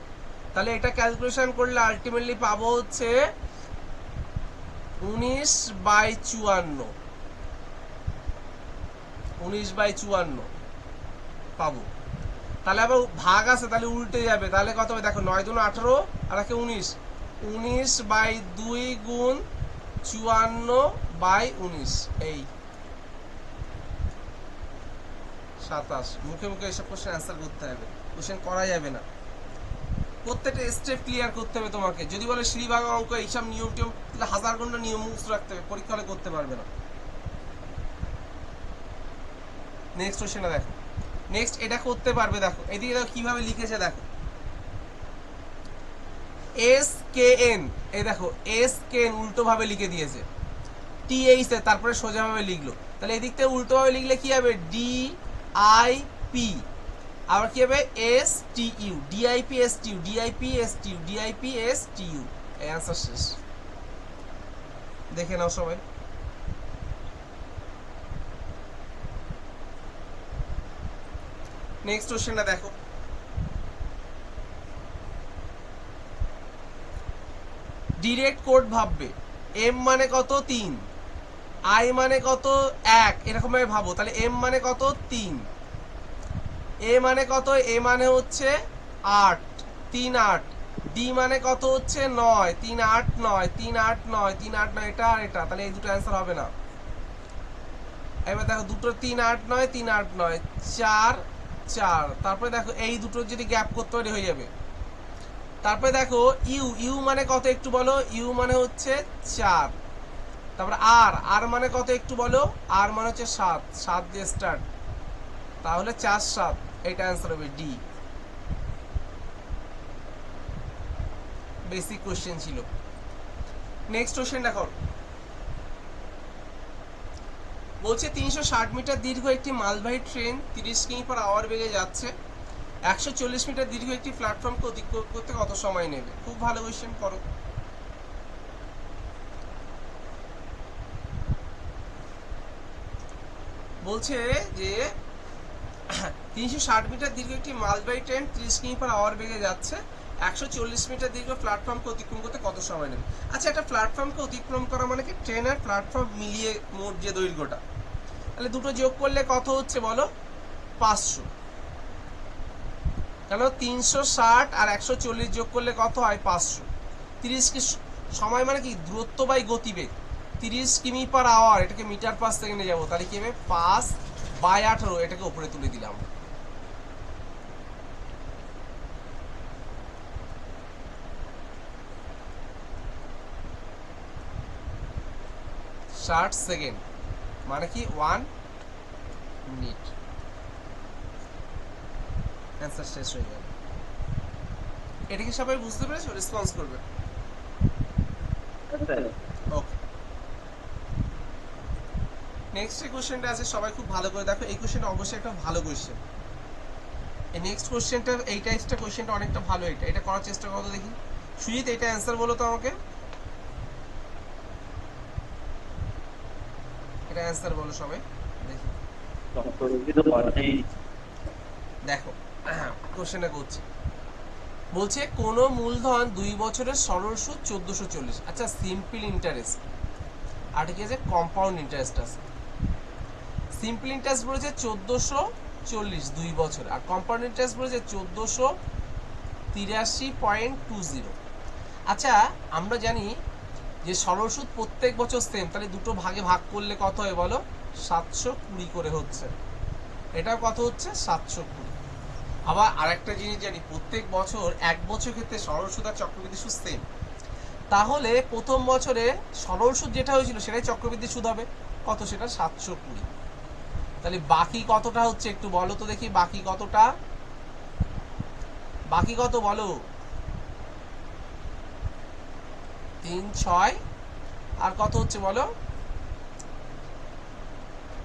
তাহলে এটা ক্যালকুলেশন করলে আলটিমেটলি পাবো হচ্ছে 19/54, 19/54 পাবো। তাহলে আবার ভাগ আছে, তাহলে উল্টে যাবে। তাহলে কত হবে দেখো 9 দুগুণ 18 আর একে 19, 19/2 গুণ 54/19 এই 27। মুখে মুখে এসব কোশ্চেন অ্যান্সার করতে হবে, কোশ্চেন করা যাবে না, প্রত্যেকটা স্টেপ ক্লিয়ার করতে হবে তোমাকে। যদি বলে সিঁড়ি ভাঙা অঙ্ক এইসব নিয়ম টিয়ম, তাহলে 1000 ঘন্টা নিয়ম মুখস্থ রাখতে হবে, পরীক্ষা হলে করতে পারবে না। নেক্সট কোশ্চেনটা দেখো, নেক্সট এটা করতে পারবে। দেখো এদিকে দেখো কিভাবে লিখেছে, দেখো SKN, এই দেখো SKN উল্টো ভাবে লিখে দিয়েছে, TH এর তারপরে সোজা ভাবে লিখলো। তাহলে এদিক থেকে উল্টো ভাবে লিখলে কি হবে DIP, আবার কি হবে STU, DIP STU, DIP STU, DIP STU। এই অ্যান্সার শেষ। দেখে নাও সবাই। নেক্সট কোশ্চেনটা দেখো, ডিরেক্ট কোড ভাববে। M মানে কত 3, I মানে কত 1, এরকম ভাবে ভাবো। তাহলে M মানে কত 3, A মানে কত, A মানে হচ্ছে 8, 3 8, D মানে কত হচ্ছে 9, 3 8 9, 3 8 9, 3 8 9, এটা আর এটা। তাহলে এই দুটো অ্যান্সার হবে না। এবার দেখো দুটো 3 8 9, 3 8 9, 4 4। তারপরে দেখো এই দুটো যদি গ্যাপ করতে পারি হয়ে যাবে। তারপরে দেখো ইউ মানে কত একটু বলো? ইউ মানে হচ্ছে 4। তারপরে আর মানে কত একটু বলো? আর মানে হচ্ছে 7, 7 দিয়ে স্টার্ট, তাহলে 4 7, এটা অ্যান্সার হবে ডি। বেসিক কোশ্চেন ছিল। নেক্সট কোশ্চেন দেখো, বলছে 360 মিটার দীর্ঘ একটি মালবাহী ট্রেন 30 কিমি/আওয়ার বেগে যাচ্ছে, 140 মিটার দীর্ঘ একটি প্ল্যাটফর্মকে অতিক্রম করতে কত সময় নেবে? খুব ভালো কোশ্চেন, করো। বলছে যে 360 মিটার দীর্ঘ একটি মালবাহী ট্রেন 30 কিমি/আওয়ার বেগে যাচ্ছে, 140 মিটার দীর্ঘ প্ল্যাটফর্মকে অতিক্রম করতে কত সময় নেবে? আচ্ছা একটা প্ল্যাটফর্মকে অতিক্রম করা মানে কি ট্রেন আর প্ল্যাটফর্ম মিলিয়ে মোট যে দৈর্ঘ্যটা, তাহলে দুটো যোগ করলে কত হচ্ছে বলো? 500। কেন 360 আর 140 যোগ করলে কত হয়? 500। 30 কি সময় মানে কি দূরত্ব বাই গতিবেগ, 30 কিমি/আওয়ার, এটাকে মিটার/সেকেন্ডে যাবো, তাহলে কি হবে 5/18, এটাকে উপরে তুলে দিলাম। ষাট সেকেন্ড মানে কি 1 মিনিট। অ্যান্সার শেষ হয়ে যাবে। এটা কি সবাই বুঝতে পেরেছো? রেসপন্স করবে। ওকে, নেক্সট যে কোশ্চেনটা আছে সবাই খুব ভালো করে দেখো। এই কোশ্চেনটা অবশ্যই একটা ভালো কোশ্চেন। এই নেক্সট কোশ্চেনটা, এই টাইপসটা কোশ্চেনটা অনেকটা ভালো। এটা করার চেষ্টা করো দেখি। সুজিত এটা অ্যান্সার বলো তো আমাকে, এটা অ্যান্সার বলো সবাই দেখি। দেখো কোশ্চেনটা করছি, বলছে কোন মূলধন 2 বছরের সরল সুদ 1440। আচ্ছা সিম্পল ইন্টারেস্ট আর কি আছে কম্পাউন্ড ইন্টারেস্ট আছে। সিম্পল ইন্টারেস্ট বলেছে 1440 2 বছর, আর কম্পাউন্ড ইন্টারেস্ট বলেছে 1440 83.20। আচ্ছা আমরা জানি যে সরল সুদ প্রত্যেক বছর সেম, তাহলে দুটো ভাগে ভাগ করলে কত হয় বলো? 720 করে হচ্ছে। এটাও কত হচ্ছে? 720। আবার আরেকটা জিনিস জানি, প্রত্যেক বছর এক বছর ক্ষেত্রে সরল সুদ আর চক্রবৃদ্ধি সুদ সেম, তাহলে প্রথম বছরে সরল সুদ যেটা হয়েছিল সেটাই চক্রবৃদ্ধি সুদ হবে। কত সেটা? 720। তাহলে বাকি কতটা হচ্ছে একটু বলো তো দেখি, বাকি কতটা? বাকি কত বলো? 3 6 আর কত হচ্ছে বলো?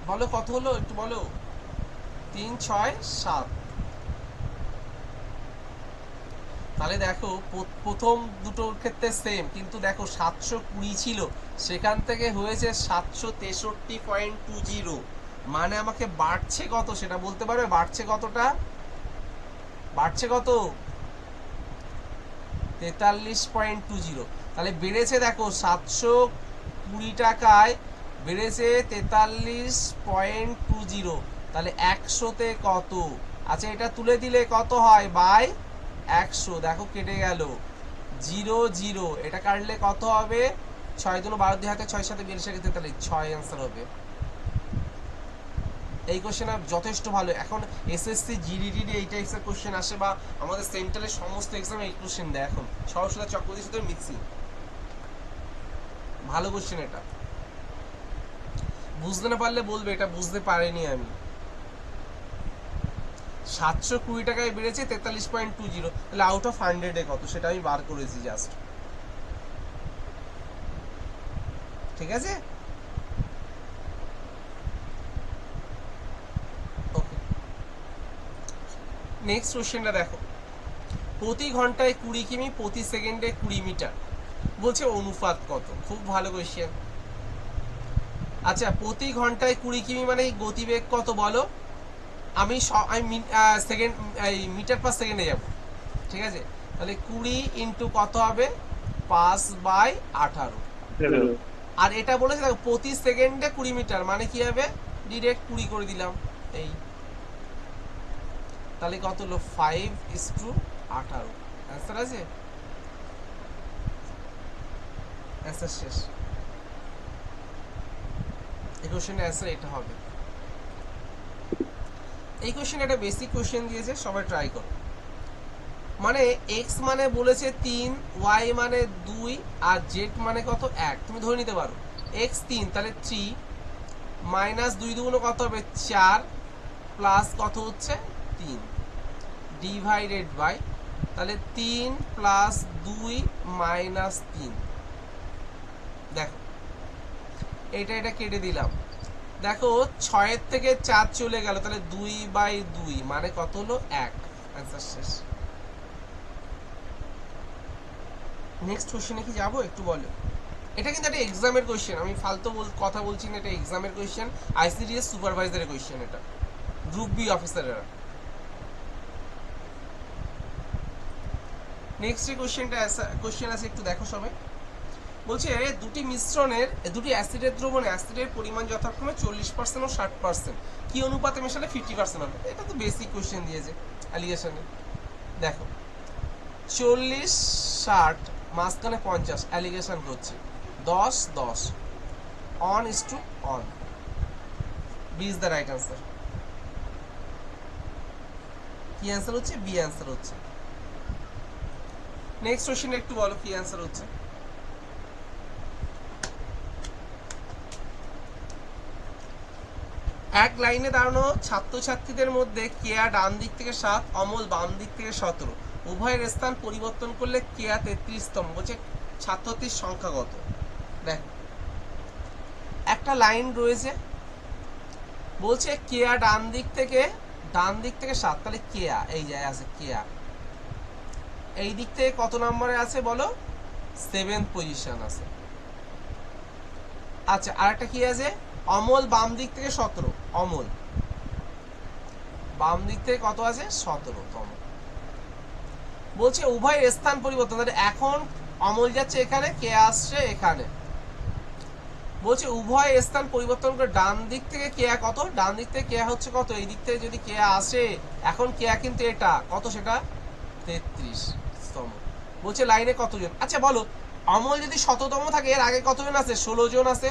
বলো কত হলো একটু বলো? 3 6 7। তাহলে দেখো প্রথম দুটোর ক্ষেত্রে সেম, কিন্তু দেখো 720 ছিল, সেখান থেকে হয়েছে 763.20। মানে আমাকে বাড়ছে কত সেটা বলতে পারবে? বাড়ছে কতটা? বাড়ছে কত? 43.20। তাহলে বেড়েছে দেখো 720 টাকায় বেড়েছে 43.20। তাহলে 100-তে কত? আচ্ছা এটা তুলে দিলে কত হয়? বাই 100। দেখো কেটে গেল 0 0, এটা কাটলে কত হবে? 6 2 12 2 হাতে 6 7 42 43, 6 অ্যান্সার হবে। এই কোশ্চেন যথেষ্ট ভালো। এখন এসএসসি জিডিটি এই টাইপসের কোশ্চেন আসে, বা আমাদের সেন্ট্রালের সমস্ত এক্সামে এই কোশ্চেন দেয় এখন, সরস্বতী চক্রবর্তীর সাথে মিক্সিং। ভালো কোশ্চেন এটা, বুঝতে না পারলে বলবে এটা বুঝতে পারিনি আমি। 720 টাকায় বেড়েছে 43.20, তাহলে আউট অফ 100-এ কত সেটা আমি বার করেছি জাস্ট। ঠিক আছে, ওকে। নেক্সট কোশ্চেনটা দেখো, প্রতি ঘন্টায় 20 কিমি, প্রতি সেকেন্ডে 20 মিটার, বলছে অনুপাত কত? খুব ভালো কোশ্চেন। আচ্ছা প্রতি ঘন্টায় 20 কিমি মানে গতিবেগ কত বলো? আমি সেকেন্ড মিটার পার সেকেন্ডে যাব, ঠিক আছে? তাহলে 20 ইন্টু কত হবে? 5/18। আর এটা বলেছে দেখো প্রতি সেকেন্ডে 20 মিটার, মানে কি হবে? ডিরেক্ট 20 করে দিলাম এই। তাহলে কত হলো? 5:18। অ্যান্সার আছে? অ্যান্সার শেষ। এই কোশ্চেনের অ্যান্সার এটা হবে। এই কোশ্চেন একটা বেসিক কোশ্চেন দিয়েছে, সবাই ট্রাই করো। মানে এক্স মানে বলেছে 3, ওয়াই মানে 2, আর জেড মানে কত? 1। তুমি ধরে নিতে পারো এক্স 3, তাহলে 3 মাইনাস 2 দুগুণ কত হবে? 4 প্লাস কত হচ্ছে? 3 ডিভাইডেড বাই, তাহলে 3 প্লাস 2 মাইনাস 3। দেখো এটা এটা কেটে দিলাম, দেখো 6 থেকে 4 চলে গেল, তাহলে 2/2 মানে কত হলো? 1। অ্যান্সার শেষ। নেক্সট কোশ্চেনে কি যাবো একটু বলো? এটা কিন্তু একটা এক্সামের কোশ্চেন, আমি ফালতু কথা বলছি না, এটা এক্সামের কোশ্চেন, আইসিডিএস সুপারভাইজারের কোশ্চেন, এটা গ্রুপ বি অফিসারেরা। নেক্সট যে কোশ্চেন আছে একটু দেখো সবাই। বলছে দুটি অ্যাসিডের দ্রবণে অ্যাসিডের পরিমাণ যথাক্রমে 40% ও 60%, কি অনুপাতে মেশালে 50% হবে? এটা তো বেসিক কোশ্চেন দিয়েছে অ্যালিগেশনে। দেখো 40 60 মাঝখানে 50 অ্যালিগেশন করছে, 10 10 on is to on. B is the right answer. কি অ্যান্সার হচ্ছে? বি অ্যান্সার হচ্ছে। নেক্সট কোশ্চেন একটু বলো কি অ্যান্সার হচ্ছে। এক লাইনে দাঁড়ানো ছাত্রছাত্রীদের মধ্যে কেয়া ডান দিক থেকে 7, অমল বাম দিক থেকে 17, উভয়ের স্থান পরিবর্তন করলে কেয়া 33তম। বলছে ছাত্রছাত্রীর সংখ্যা কত? দেখ একটা লাইন রয়েছে, বলছে কেয়া ডান দিক থেকে 7, তাহলে কেয়া এই যায় আছে, কেয়া এই দিক থেকে কত নম্বরে আছে বলো? 7th পজিশন আছে। আচ্ছা আরেকটা কি আছে? অমল বাম দিক থেকে 17, অমল বাম দিক থেকে কত আছে? 17তম। বলছে উভয় স্থান পরিবর্তন, এখন অমল যাচ্ছে এখানে, কে আসছে এখানে। বলছে উভয় স্থান পরিবর্তন করে ডান দিক থেকে কেয়া কত? ডান দিক থেকে কেয়া হচ্ছে কত? এই দিক থেকে যদি কেয়া আসে, এখন কেয়া কিন্তু এটা কত? সেটা 33তম। বলছে লাইনে কতজন? আচ্ছা বলো, অমল যদি 100তম থাকে এর আগে কতজন আছে? 16 জন আছে।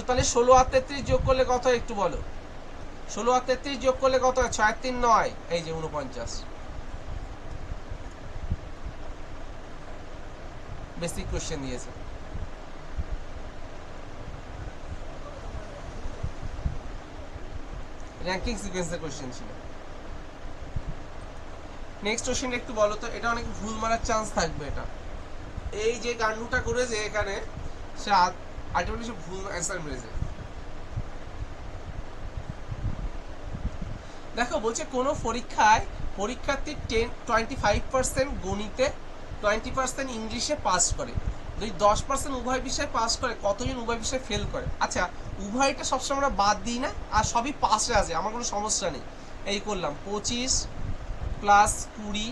তাহলে 16 আর 33 যোগ করলে কত হয় একটু বলো। 16 আর 33 যোগ করলে কত হয়? 6 আর 3 9, এই যে 49। বেসিক কোশ্চেন দিয়েছে। র্যাঙ্কিং সিকোয়েন্সের কোশ্চেন ছিল। নেক্সট কোশ্চেন একটু বলো তো, এটা অনেক ভুল মারার চান্স থাকবে। এটা এই যে গান্ডুটা করেছে এখানে, সে আলটিমেটলি সে ভুল অ্যান্সার মেরেছে। দেখো বলছে কোনো পরীক্ষায় পরীক্ষার্থীর 25% গণিতে, 20% ইংলিশে পাস করে, যদি 10% উভয় বিষয়ে পাস করে, কতজন উভয় বিষয়ে ফেল করে? আচ্ছা উভয়টা সবসময় আমরা বাদ দিই না, আর সবই পাসে আছে, আমার কোনো সমস্যা নেই। এই করলাম 25 প্লাস 20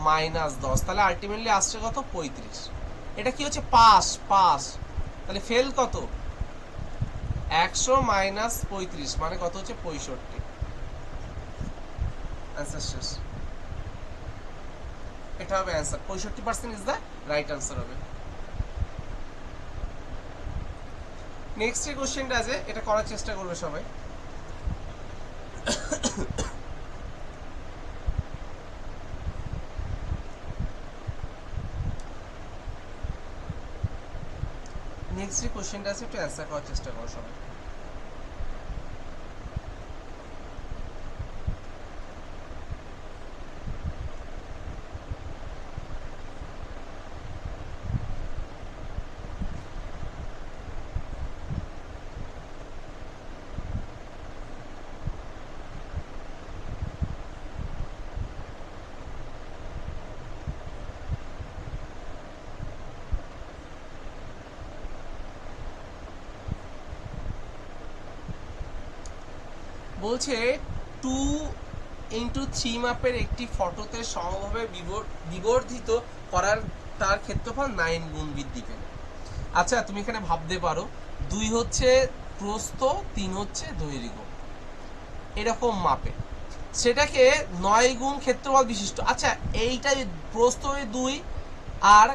মাইনাস 10, তাহলে আলটিমেটলি আসছে কত? 35। এটা কি হচ্ছে? পাস। পাস। তাহলে ফেল কত? 100 মাইনাস 35 মানে কত হচ্ছে? 65। অ্যান্সার শেষ। এটা হবে answer. 65% is the right answer হবে। নেক্সট যে কোশ্চেনটা আছে এটা করার চেষ্টা করবে সবাই। নেক্সট যে কোশ্চেনটা আছে একটু অ্যান্সার করার চেষ্টা করো সবাই। বলছে 2x3 মাপের একটি ফটোতে সমভাবে বিবর্ধিত করার তার ক্ষেত্রফল 9 গুণ বৃদ্ধি পেল। আচ্ছা তুমি এখানে ভাবতে পারো 2 হচ্ছে প্রস্থ, 3 হচ্ছে দৈর্ঘ্য, এরকম মাপে সেটাকে 9 গুণ ক্ষেত্রফল বিশিষ্ট। আচ্ছা এইটা প্রস্থ 2 আর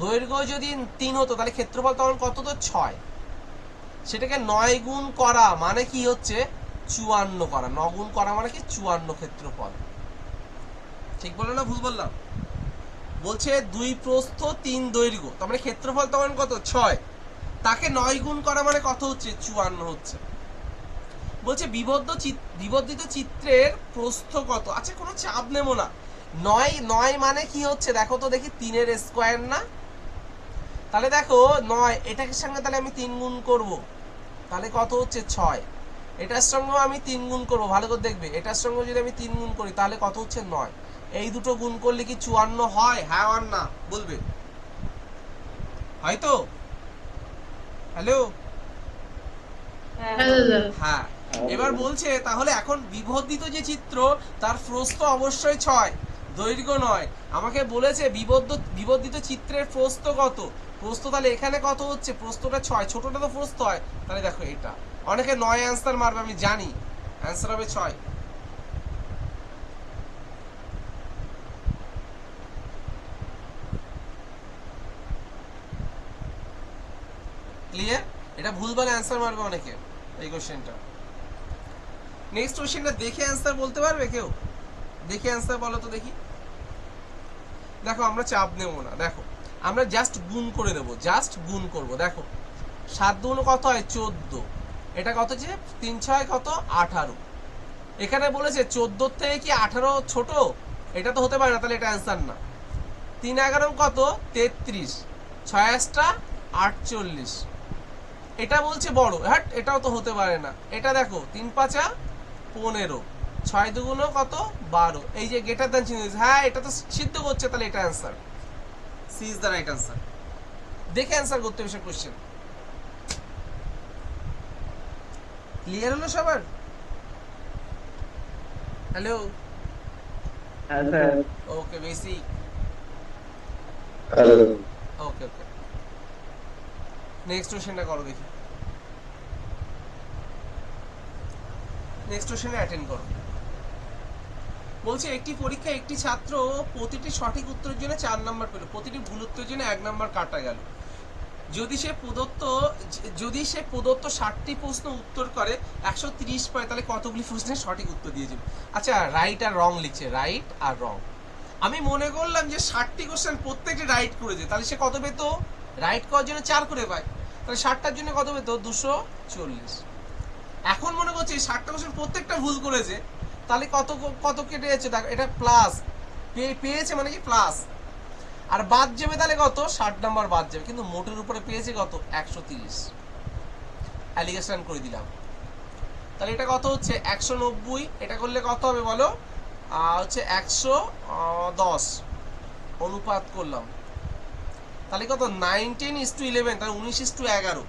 দৈর্ঘ্য যদি 3 হতো তাহলে ক্ষেত্রফল তখন কত হতো? 6। সেটাকে 9 গুণ করা মানে কি হচ্ছে? 54 করা। 9 গুণ করা মানে কি? 54 ক্ষেত্রফল। ঠিক বললাম না ভুল বললাম? বলছে 2 প্রস্থ 3 দৈর্ঘ্য, তার মানে ক্ষেত্রফল তখন কত? 6। তাকে 9 গুণ করা মানে কত হচ্ছে? 54 হচ্ছে। বলছে বিবর্ধিত চিত্রের প্রস্থ কত? আচ্ছা কোনো চাপ নেব না। 9 মানে কি হচ্ছে দেখো তো দেখি, 3 এর স্কয়ার না? তাহলে দেখো 9 এটাকে সঙ্গে তাহলে আমি 3 গুণ করব, তাহলে কত হচ্ছে? 6। এটার সঙ্গেও আমি 3 গুণ করব, ভালো করে দেখবে, এটার সঙ্গে যদি আমি 3 গুণ করি তাহলে কত হচ্ছে? 9। এই দুটো গুণ করলে কি 54 হয়? হ্যাঁ আর না বলবে? হয়তো? হ্যালো? হ্যাঁ দাদা। হ্যাঁ। এবার বলছে তাহলে এখন বিবর্ধিত যে চিত্র তার প্রস্থ অবশ্যই 6, দৈর্ঘ্য নয়। আমাকে বলেছে বিবর্ধিত চিত্রের প্রস্থ কত? প্রস্থ তাহলে এখানে কত হচ্ছে? প্রস্থটা 6, ছোটটা তো প্রস্থ হয়, তাহলে দেখো এটা অনেকে 9 অ্যান্সার মারবে, আমি জানি অ্যান্সার হবে 6। ক্লিয়ার? এটা ভুলভাল অ্যান্সার মারবে অনেকে এই কোশ্চেনটা। নেক্সট কোশ্চেনটা দেখে অ্যান্সার বলতে পারবে কেউ? দেখে অ্যান্সার বলো তো দেখি। দেখো আমরা চাপ নেব না, দেখো আমরা জাস্ট গুণ করে দেবো, জাস্ট গুণ করব। দেখো 7 গুণ কত হয়? 14। এটা কত যে 3 6 কত? 18। এখানে বলেছে 14 থেকে কি 18 ছোট? এটা তো হতে পারে না, তাহলে এটা অ্যান্সার না। 3 11 কত? 33। 6 8টা 48। এটা বলছে বড়, হ্যাঁ এটাও তো হতে পারে না। এটা দেখো 3 5 15, 6 দুগুণ কত? 12। এই যে গ্রেটার দ্যান চিহ্ন, হ্যাঁ এটা তো সিদ্ধ করছে, তাহলে এটা answer. C is the right answer. দেখে অ্যান্সার করতে হবে সব কোশ্চেন। ক্লিয়ার হলো সবার? হ্যালো? হ্যাঁ sir. Okay basic. Okay okay. Next কোশ্চেনটা করো দেখি। নেক্সট কোশ্চেনে অ্যাটেন্ড করো। বলছে একটি পরীক্ষায় একটি ছাত্র প্রতিটি সঠিক উত্তরের জন্য 4 নাম্বার পেল, প্রতিটি ভুল উত্তরের জন্য 1 নাম্বার কাটা গেল। যদি সে প্রদত্ত 60টি প্রশ্ন উত্তর করে 130 পায়, তাহলে কতগুলি প্রশ্নের সঠিক উত্তর দিয়ে যাবে? আচ্ছা, রাইট আর রং লিখছে, রাইট আর রং। আমি মনে করলাম যে 60টি কোশ্চেন প্রত্যেকটি রাইট করেছে, তাহলে সে কত পেত? রাইট করার জন্য 4 করে পায়, তাহলে 60টার জন্য কত পেত? 240। এখন মনে করছি 60টা কোশ্চেন প্রত্যেকটা ভুল করেছে, তাহলে কত কত কেটে যাচ্ছে? দেখো, এটা প্লাস পেয়েছে মানে কি প্লাস, আর বাদ যাবে তাহলে কত? 60 নাম্বার বাদ যাবে, কিন্তু মোটের উপরে পেয়েছে কত? 130। অ্যালিগেশন করে দিলাম, তাহলে এটা কত হচ্ছে? 190। এটা করলে কত হবে বলো? হচ্ছে 110 অনুপাত করলাম, তাহলে কত? 19:11, তাহলে 19:11।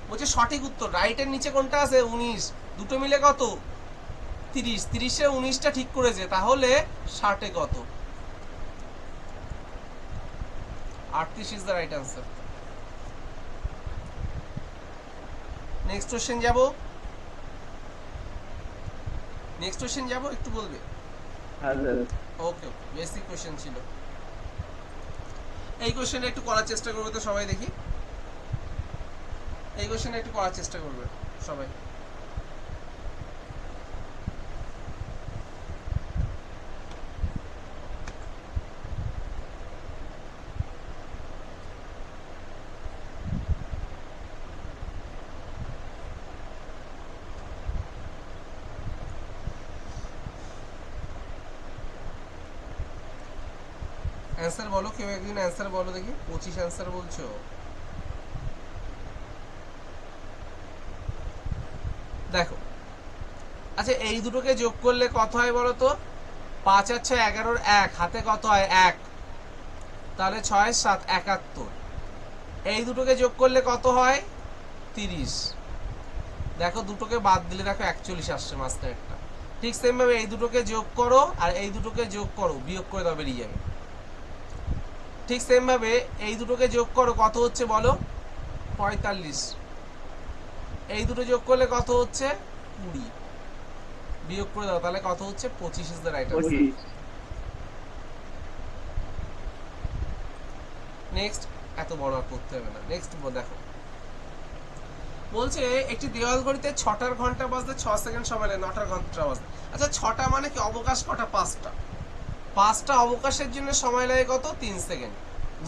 বলছে সঠিক উত্তর, রাইটের নিচে কোনটা আছে? 19, দুটো মিলে কত? 30। 30-এ 19টা ঠিক করেছে, তাহলে 60-এ কত? 38 is the right answer. Next question যাব, একটু বলবে? হ্যাঁ স্যার। ওকে, বেসিক কোশ্চেন ছিল। এই কোশ্চেনটা একটু করার চেষ্টা করবে তো সবাই, দেখি এই কোশ্চেনটা একটু করার চেষ্টা করবে সবাই। অ্যান্সার বলো, কেউ একদিন অ্যান্সার বলো দেখি। 25 অ্যান্সার বলছো। দেখো, আচ্ছা এই দুটোকে যোগ করলে কত হয় বলো তো? 5 আর 6 11, 1 হাতে কত হয়? 1, তাহলে 6 7 71। এই দুটোকে যোগ করলে কত হয়? 30। দেখো, দুটোকে বাদ দিলে দেখো 41 আসছে মাঝখানে একটা। ঠিক সেম ভাবে এই দুটোকে যোগ করো আর এই দুটোকে যোগ করো, বিয়োগ করে দাও, বেরিয়ে যাবে। ঠিক সেম ভাবে এই দুটোকে যোগ করো, কত হচ্ছে বলো? 45। এই দুটো যোগ করলে কত হচ্ছে? 20। বিয়োগ করে দাও, তাহলে কত হচ্ছে? 25 is the right answer. 25। Next, এত বড় আর করতে হবে না। নেক্সট দেখো, বলছে একটি দেওয়াল ঘড়িতে 6টার ঘন্টা বাজতে 6 সেকেন্ড সময় লাগে, 9টার ঘন্টা বাজতে। আচ্ছা, 6টা মানে কি? অবকাশ কটা? 5টা। 5টা অবকাশের জন্য সময় লাগে কত? 3 সেকেন্ড।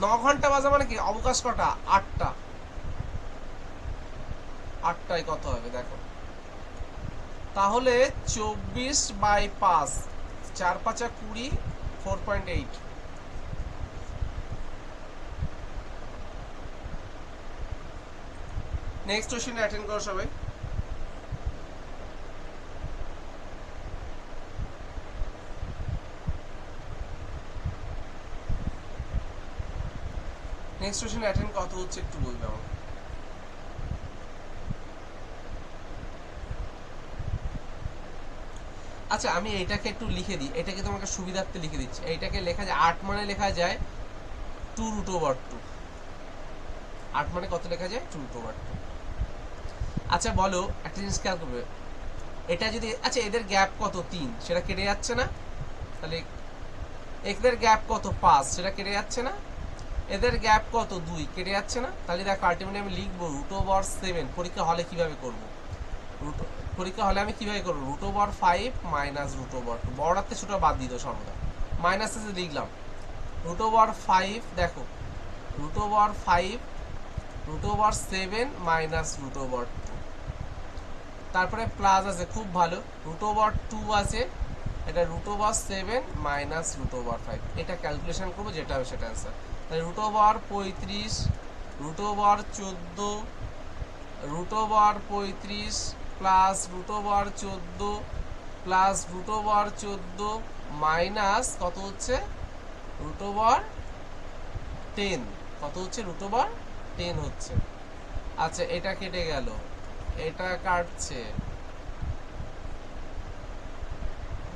9 ঘন্টা বাজে মানে কি? অবকাশ কটা? 8টা। 8টায় কত হবে দেখো, তাহলে 24/5, 4 5 20, 4.8। নেক্সট কোশ্চেন অ্যাটেন্ড করো সবাই। নেক্সট কোশ্চেন অ্যাটেন্ড কত হচ্ছে একটু বলবে আমাকে। আচ্ছা, আমি এইটাকে একটু লিখে দিই, এটাকে তোমাকে সুবিধার্থে লিখে দিচ্ছি। এইটাকে লেখা যায় 8 মানে লেখা যায় 2√2। 8 মানে কত লেখা যায়? 2√2। আচ্ছা বলো, একটা জিনিস খেয়াল করবে, এটা যদি, আচ্ছা এদের গ্যাপ কত? 3, সেটা কেটে যাচ্ছে না? তাহলে এদের গ্যাপ কত? 5, সেটা কেটে যাচ্ছে না? এদের গ্যাপ কত? 2, কেটে যাচ্ছে না? তাহলে দেখো আলটিমেটলি আমি লিখবো √7। পরীক্ষা হলে কিভাবে করব? পরীক্ষা হলে আমি কিভাবে করবো? √5 মাইনাস √2। বড়াতে ছোট বাদ দিত সর্বদা, মাইনাস এসে লিখলাম √5। দেখো, √5 √7 মাইনাস √2, তারপরে প্লাস আছে, খুব ভালো, √2 আছে, এটা √7 মাইনাস √5। এটা ক্যালকুলেশন করবো, যেটা হবে সেটা অ্যান্সার। তাহলে √35, √14, √35 প্লাস √14 প্লাস √14 মাইনাস কত হচ্ছে? √10। কত হচ্ছে? √10 হচ্ছে। আচ্ছা, এটা কেটে গেল, এটা কাটছে,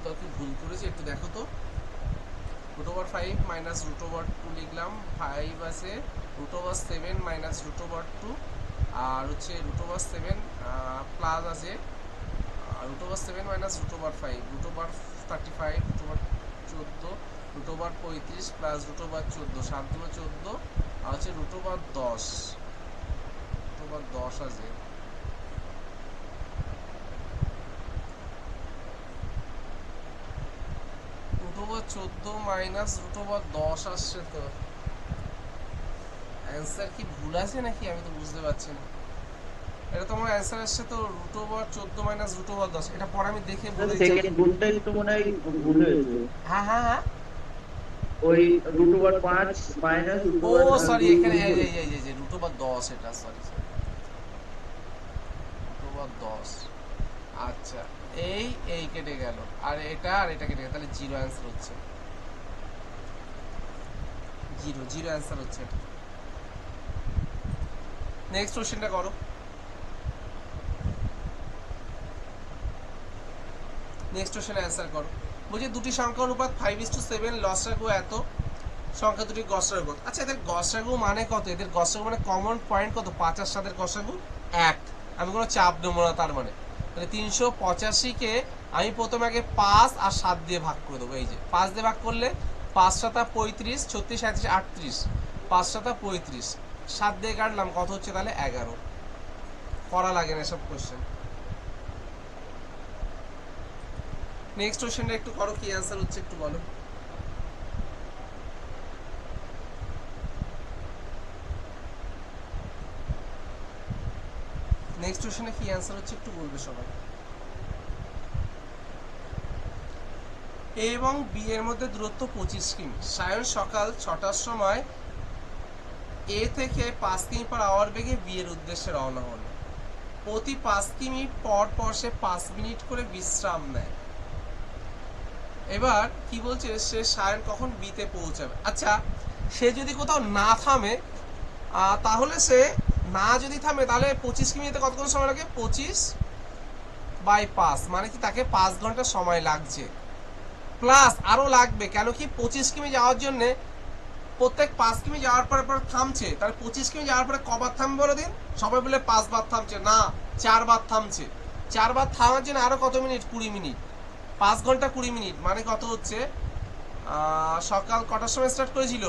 তো কি ভুল করেছি একটু দেখো তো। √5 মাইনাস √2 লিখলাম, 5 আছে, √7 মাইনাস √2, আর হচ্ছে √7 প্লাস আছে, √7 minus √5, √35, 14 root over 35 plus root over 14 7 দুগুণ 14 আর হচ্ছে রুট ওভার 10 আছে root over 14 minus root over 10 আসছে। তো অ্যান্সার কি ভুল আছে নাকি আমি তো বুঝতে পারছি না। এটা তোমার অ্যান্সার আসছে তো root over 14 minus root over 10। এটা পরে আমি দেখে বলে দিচ্ছি। সেকেন্ড গুণটা একটু মনে হয় ভুল হয়েছে। হ্যাঁ হ্যাঁ হ্যাঁ ওই রুট ওভার 5 মাইনাস রুট ও ওভার সরি এখানে এই রুট ওভার 10 এটা সরি রুট ওভার 10। আচ্ছা এই কেটে গেল আর এটা কেটে গেল, তাহলে জিরো অ্যান্সার হচ্ছে, জিরো অ্যান্সার হচ্ছে। নেক্সট কোশ্চেনটা করো। নেক্সট কোশ্চেনে অ্যান্সার করো। বলছি দুটি সংখ্যা অনুপাত 5:7, লসাগু এত, সংখ্যা দুটি গসাগু। আচ্ছা এদের গসাগু মানে কত? এদের গসাগু মানে কমন পয়েন্ট কত? 5 আর 7 এর গসাগু 1। আমি কোনো চাপ দেবো না তার মানে। তাহলে 385 কে আমি প্রথমে আগে 5 আর 7 দিয়ে ভাগ করে দেবো। এই যে 5 দিয়ে ভাগ করলে 5 7 35, 36 37 38, 5 7 35, 7 দিয়ে কাটলাম কত হচ্ছে তাহলে 11। করা লাগে না এসব কোশ্চেন। নেক্সট কোশ্চেনটা একটু করো, কি অ্যান্সার হচ্ছে একটু বলো। নেক্সট কোশ্চেনে কি অ্যান্সার হচ্ছে একটু বলবে সবাই। এ এবং বি এর মধ্যে দূরত্ব 25 কিমি। সায়ন সকাল 6টার সময় এ থেকে 5 কিমি পার আওয়ার বেগে বি এর উদ্দেশ্যে রওনা হলো। প্রতি 5 কিমি পর পর সে 5 মিনিট করে বিশ্রাম নেয়। এবার কি বলছে, সে সায়ন কখন বিতে পৌঁছাবে। আচ্ছা সে যদি কোথাও না থামে তাহলে সে না যদি থামে তাহলে 25 কিমিতে কতক্ষণ সময় লাগে? 25/5 মানে কি তাকে 5 ঘন্টা সময় লাগছে, প্লাস আরো লাগবে। কেন কি 25 কিমি যাওয়ার জন্য প্রত্যেক 5 কিমি যাওয়ার পরে পর থামছে, তাহলে 25 কিমি যাওয়ার পরে কবার থামবে বলো দিন? সবাই বলে 5 বার থামছে, না 4 বার থামছে। 4 বার থামার জন্য আরো কত মিনিট? 20 মিনিট। 5 ঘন্টা 20 মিনিট মানে কত হচ্ছে? সকাল কটার সময় স্টার্ট করেছিল?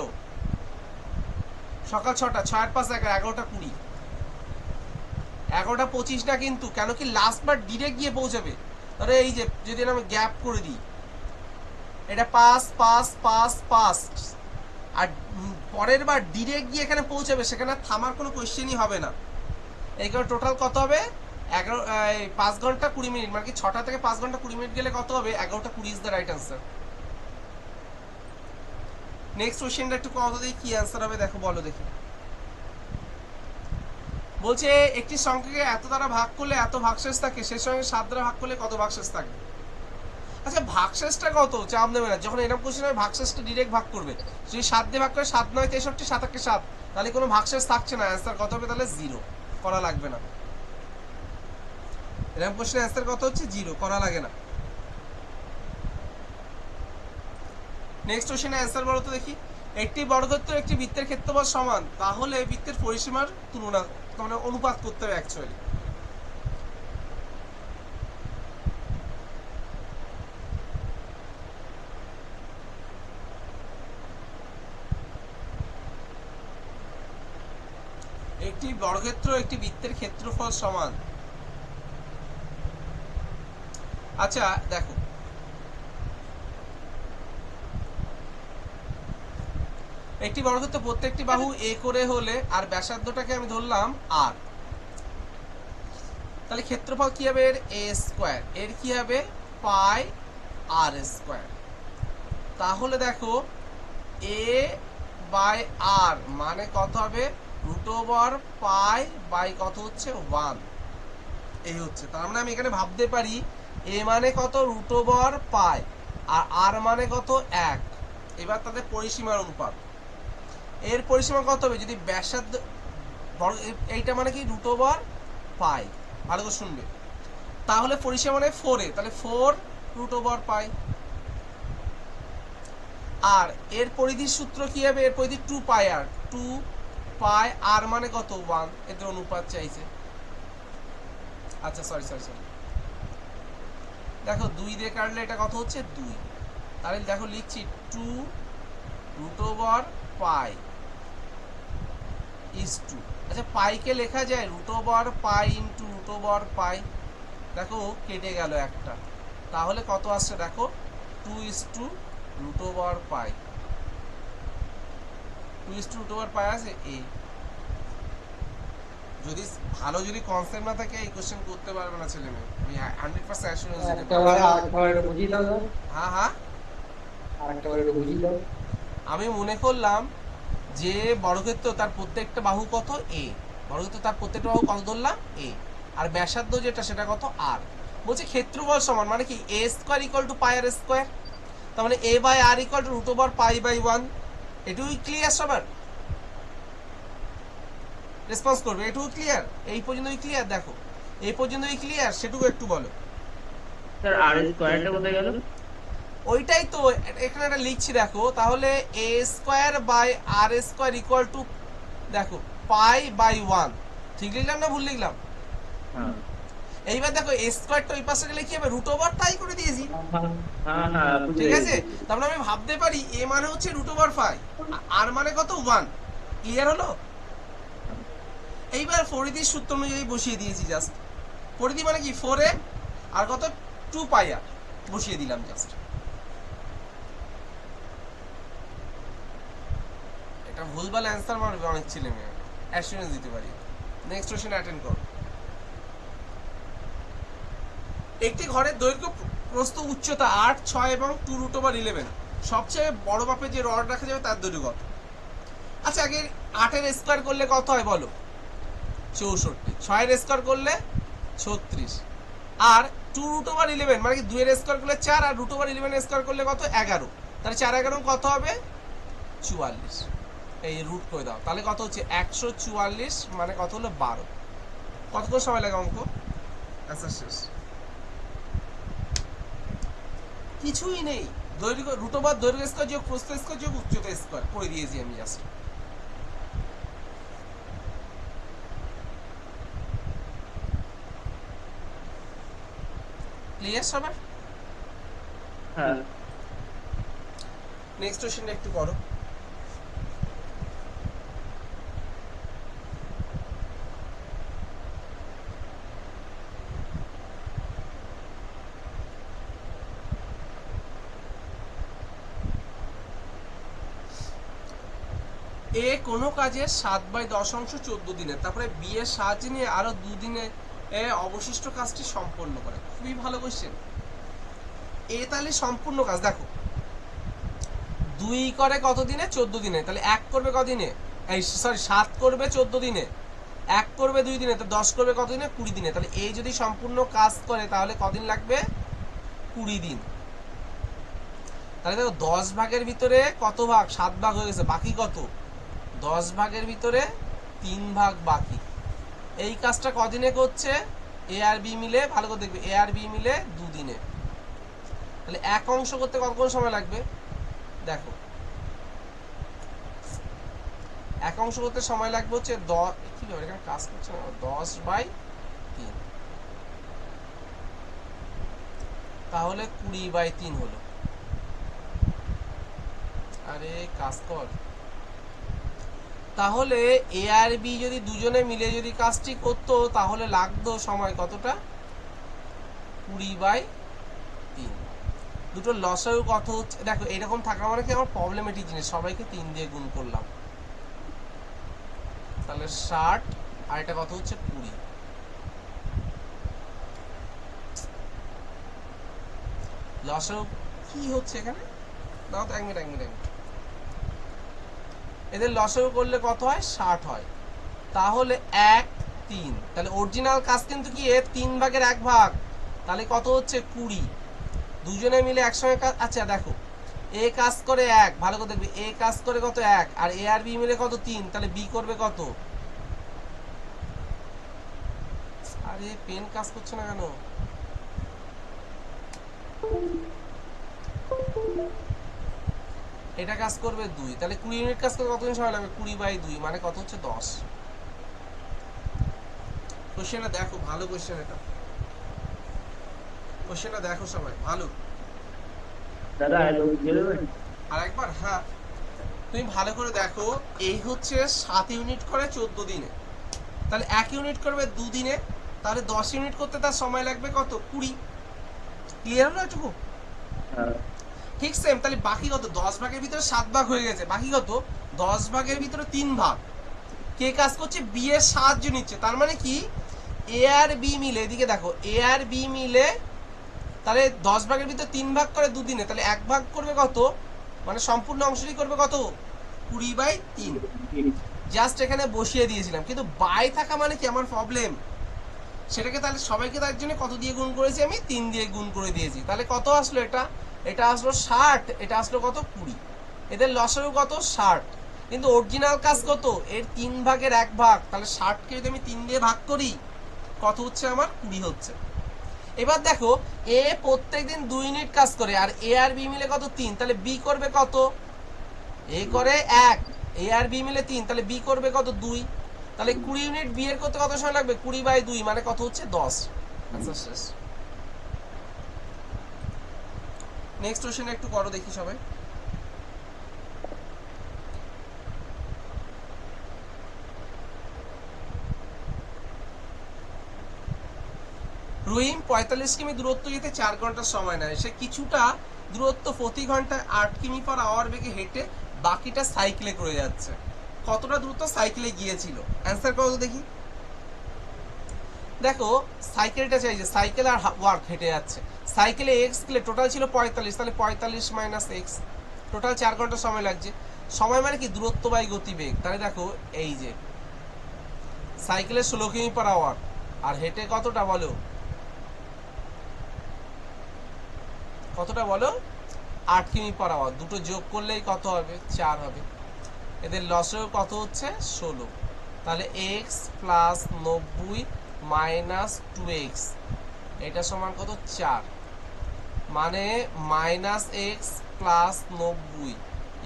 সকাল 6টা, 6 আর 5 11টা 20, 11টা 25 না কিন্তু। কেন কি লাস্ট বার ডিরেক্ট গিয়ে পৌঁছাবে। তাহলে এই যে যদি আমি গ্যাপ করে দিই, এটা 5 5 5 5, আর পরের বার ডিরেক্ট গিয়ে এখানে পৌঁছাবে, সেখানে থামার কোনো কোয়েশ্চেনই হবে না। এই কারণে টোটাল কত হবে? 5 ঘন্টা 20 মিনিট মানে কি 6টা থেকে 5 ঘন্টা 20 মিনিট গেলে কত হবে? 11টা 20 is the right answer. Next কোশ্চেনটা একটু কত দেখি কি অ্যান্সার হবে, দেখো বলো দেখি। বলছে একটি সংখ্যাকে এত দ্বারা ভাগ করলে এত ভাগশেষ থাকে, সেই সঙ্গে 7 দ্বারা ভাগ করলে কত ভাগশেষ থাকবে? আচ্ছা ভাগশেষটা কত চাপ দেবে না, যখন এরকম কোশ্চেন হয় ভাগশেষটা ডিরেক্ট ভাগ করবে। যদি 7 দিয়ে ভাগ করে 7 9 63, 7 1 7, তাহলে কোনো ভাগশেষ থাকছে না। অ্যান্সার কত হবে তাহলে? 0। করা লাগবে না। এরকম কোশ্চেন অ্যান্সার কত হচ্ছে? 0, করা লাগে না। নেক্সট কোশ্চেনের অ্যান্সার বলো তো দেখি। একটি বর্গক্ষেত্র একটি বৃত্তের ক্ষেত্রফল সমান, তাহলে বৃত্তের পরিসীমার তুলনা মানে অনুপাত করতে হবে অ্যাকচুয়ালি। একটি বর্গক্ষেত্র একটি বৃত্তের ক্ষেত্রফল সমান। আচ্ছা দেখো একটি বর্গক্ষেত্র প্রত্যেকটি বাহু এ করে হলে আর ব্যাসার্ধটাকে আমি ধরলাম আর, তাহলে ক্ষেত্রফল কি হবে? এর a স্কয়ার, এর কি হবে? পাই আর স্কয়ার। তাহলে দেখো a বাই আর মানে কত হবে? রুট ওভার পাই বাই কত হচ্ছে? 1। এই হচ্ছে, তার মানে আমি এখানে ভাবতে পারি a মানে কত? রুট ওভার পাই, আর আর মানে কত? 1। এবার তাদের পরিসীমার অনুপাত, এর পরিসীমা কত হবে? যদি ব্যাসার্ধ এইটা মানে কি? রুট ওভার পাই, ভালো করে শুনবে। তাহলে পরিসীমা মানে 4a, তাহলে 4 রুট ওভার পাই। আর এর পরিধির সূত্র কি হবে? এর পরিধি 2 পাই আর, 2 পাই আর মানে কত? 1। এদের অনুপাত চাইছে। আচ্ছা সরি দেখো 2 দিয়ে কাটলে এটা কত হচ্ছে? 2। তাহলে দেখো লিখছি 2 রুট ওভার পাই ইজ 2। আচ্ছা পাইকে লেখা যায় root over pi into root over pi. দেখো কেটে গেল একটা, তাহলে কত আসছে দেখো 2 is to root over pi, 2 is to root over pi আছে এ। যদি ভালো যদি কনসেপ্ট না থাকে এই কোশ্চেন করতে পারবে না ছেলে মেয়ে, আমি 100% অ্যাসুরেন্স দিতে পারি। হ্যাঁ হ্যাঁ, আমি মনে করলাম যে বর্গক্ষেত্র তার প্রত্যেকটা বাহু কত এ, বর্গক্ষেত্র তার প্রত্যেকটা বাহু কত ধরলাম এ, আর ব্যাসার্ধ যেটা সেটা কত আর। বলছে ক্ষেত্রফল সমান মানে কি A square equal to pi R square, তার মানে A by R equal to root over pi by 1। এটুকুই ক্লিয়ার সবার? রেসপন্স করবে এটুকু ক্লিয়ার? এই পর্যন্তই ক্লিয়ার? দেখো এই পর্যন্তই ক্লিয়ার, সেটুকু একটু বলো। স্যার আর স্কয়ারটা কোথায় গেল? ওইটাই তো এখানে একটা লিখছি দেখো, তাহলে A square by R square equal to দেখো পাই বাই 1। ঠিক লিখলাম না ভুল লিখলাম? হ্যাঁ এইবার দেখো এ স্কোয়ারটা ওই পাশে গেলে কি হবে, রুট ওভার পাই করে দিয়েছি। হ্যাঁ হ্যাঁ বুঝে ঠিক আছে, গেছি। তারপরে আমি ভাবতে পারি এ মানে হচ্ছে রুট ওভার পাই, আর মানে কত 1। ক্লিয়ার হলো? এইবার পরিধির সূত্র অনুযায়ী বসিয়ে দিয়েছি জাস্ট। পরিধি মানে কি 4a আর কত 2 পাই আর বসিয়ে দিলাম জাস্ট। এটা ভুলভাল অ্যান্সার মারবে অনেক ছেলে মেয়ে, অ্যাসুরেন্স দিতে পারি। নেক্সট কোশ্চেন অ্যাটেন্ড করো। একটি ঘরের দৈর্ঘ্য প্রস্থ উচ্চতা 8, 6 এবং 2 রুট ওভার 11, সবচেয়ে বড় মাপে যে রড রাখা যাবে তার দৈর্ঘ্য কত? আচ্ছা আগে 8 এর স্কয়ার করলে কত হয় বলো? 64। 6 এর স্কয়ার করলে 36, আর 2 রুট ওভার 11 মানে কি 2 এর স্কয়ার করলে 4 আর রুট ওভার 11 এর স্কয়ার করলে কত 11, তাহলে 4 11 কত হবে 44। এই রুট করে দাও, তাহলে কত হচ্ছে 144 মানে কত হলো 12। কতক্ষণ সময় লাগে অঙ্ক? অ্যান্সার শেষ। কিছুই নেই, দৈর্ঘ্য রুট ওভার দৈর্ঘ্য স্কয়ার যোগ প্রস্থ স্কয়ার যোগ উচ্চতা স্কয়ার করে দিয়েছি আমি জাস্ট। ক্লিয়ার সবার? হ্যাঁ নেক্সট কোশ্চেনটা একটু করো। এ কোনো কাজের 7/10 14 দিনে, তারপরে বি এর সাহায্য নিয়ে আরো 2 দিনে অবশিষ্ট কাজটি সম্পন্ন করে। খুবই ভালো কোশ্চেন। এ তাহলে সম্পূর্ণ কাজ দেখো 2 করে কত দিনে 14 দিনে, তাহলে 1 করবে কত দিনে, এই সরি 7 করবে 14 দিনে, 1 করবে 2 দিনে, তো 10 করবে কত দিনে 20 দিনে। তাহলে এই যদি সম্পূর্ণ কাজ করে তাহলে কদিন লাগবে 20 দিন। তাহলে দেখো 10 ভাগের ভিতরে কত ভাগ, 7 ভাগ হয়ে গেছে, বাকি কত 10 ভাগের ভিতরে 3 ভাগ বাকি। এই কাজটা কদিনে করছে এ আর বি মিলে, ভালো করে দেখবে এ আর বি মিলে 2 দিনে। তাহলে এক অংশ করতে কতক্ষণ সময় লাগবে দেখো, এক অংশ করতে সময় লাগবে হচ্ছে 10, কি ব্যাপার এখানে কাজ করছে না, 10/3, তাহলে 20/3 হলো। আরে কাজ কর, তাহলে এ আর বি যদি দুজনে মিলে যদি কাজটি করতো তাহলে লাগতো সময় কতটা 20/3। দুটো লসাগু কত হচ্ছে দেখো, এরকম থাকা মানে কি আমার প্রবলেমেটিক জিনিস, সবাইকে 3 দিয়ে গুণ করলাম, তাহলে 60 আর এটা কত হচ্ছে 20। লসাগু কি হচ্ছে এখানে দাও তো, 1 মিনিট 1 মিনিট 1 মিনিট। এদের লসাগু করলে কত হয় 60 হয়, তাহলে 1 3, তাহলে অরিজিনাল কাজ কিন্তু কি এ 3 ভাগের 1 ভাগ, তাহলে কত হচ্ছে 20। দুজনে মিলে একসঙ্গে কাজ, আচ্ছা দেখো এ কাজ করে 1, ভালো করে দেখবি এ কাজ করে কত 1, আর এ আর বি মিলে কত 3, তাহলে বি করবে কত, আরে পেন কাজ করছে না কেন, এটা কাজ করবে 2, তাহলে 20 ইউনিট কাজ করতে কতদিন সময় লাগবে 20/2 মানে কত হচ্ছে 10। কোশ্চেনটা দেখো, ভালো কোশ্চেন এটা, কোশ্চেনটা দেখো সবাই ভালো। দাদা দিয়ে দেবেন? আরেকবার, হ্যাঁ। তুমি ভালো করে দেখো, এই হচ্ছে 7 ইউনিট করে 14 দিনে, তাহলে 1 ইউনিট করবে 2 দিনে, তাহলে 10 ইউনিট করতে তার সময় লাগবে কত? 20। ক্লিয়ার হলো এটুকু? হ্যাঁ। ঠিক সেম। তাহলে বাকি কত? 10 ভাগের ভিতরে 7 ভাগ হয়ে গেছে, বাকি কত? 10 ভাগের ভিতরে 3 ভাগ। কে কাজ করছে? বি এর সাহায্য নিচ্ছে। তার মানে কি, এ আর বি মিলে, এদিকে দেখো, এ আর বি মিলে তাহলে 10 ভাগের ভিতরে 3 ভাগ করে 2 দিনে, তাহলে 1 ভাগ করবে কত? মানে সম্পূর্ণ অংশটি করবে কত? 20/3। জাস্ট এখানে বসিয়ে দিয়েছিলাম, কিন্তু বাই থাকা মানে কি আমার প্রবলেম, সেটাকে তাহলে সবাইকে তার জন্য কত দিয়ে গুণ করেছি? আমি 3 দিয়ে গুণ করে দিয়েছি। তাহলে কত আসলো? এটা আসলো 60, এটা আসলো কত? 20। এদের লসাগু কত? 60। কিন্তু অরিজিনাল কাজ কত? এর 3 ভাগের 1 ভাগ। তাহলে 60কে যদি আমি 3 দিয়ে ভাগ করি, কত হচ্ছে আমার? 20 হচ্ছে। এবার দেখো, এ প্রত্যেকদিন 2 ইউনিট কাজ করে, আর এ আর বি মিলে কত? 3। তাহলে বি করবে কত? এ করে 1, এ আর বি মিলে 3, তাহলে বি করবে কত? 2। তাহলে 20 ইউনিট বি এর করতে কত সময় লাগবে? 20/2, মানে কত হচ্ছে? 10। আনসার শেষ। নেক্সট কোশ্চেন একটু করো দেখি সবাই। রহিম 45 কিমি দূরত্ব যেতে 4 ঘন্টা সময় নেয়, সে কিছুটা দূরত্ব প্রতি ঘন্টায় 8 কিমি/আওয়ার বেগে হেঁটে বাকিটা সাইকেলে করে যাচ্ছে। কতটা দ্রুত সাইকেলে গিয়েছিল? অ্যান্সার করো তো দেখি। দেখো, সাইকেলটা চাইছে, সাইকেল আর ওয়ার্ক হেঁটে যাচ্ছে। সাইকেলে এক্স গেলে টোটাল ছিল 45, তাহলে 45 মাইনাস এক্স, টোটাল 4 ঘন্টা সময় লাগছে। সময় মানে কি? দূরত্ব বাই গতিবেগ। তাহলে দেখো, এই যে সাইকেলে 16 কিমি/আওয়ার, আর হেঁটে কতটা বলো? কতটা বলো? 8 কিমি/আওয়ার। দুটো যোগ করলেই কত হবে? 4 হবে। এদের লসেও কত হচ্ছে? 16। তাহলে এক্স প্লাস 90 মাইনাস 2x, এটা সমান কত? 4। মানে minus x plus 90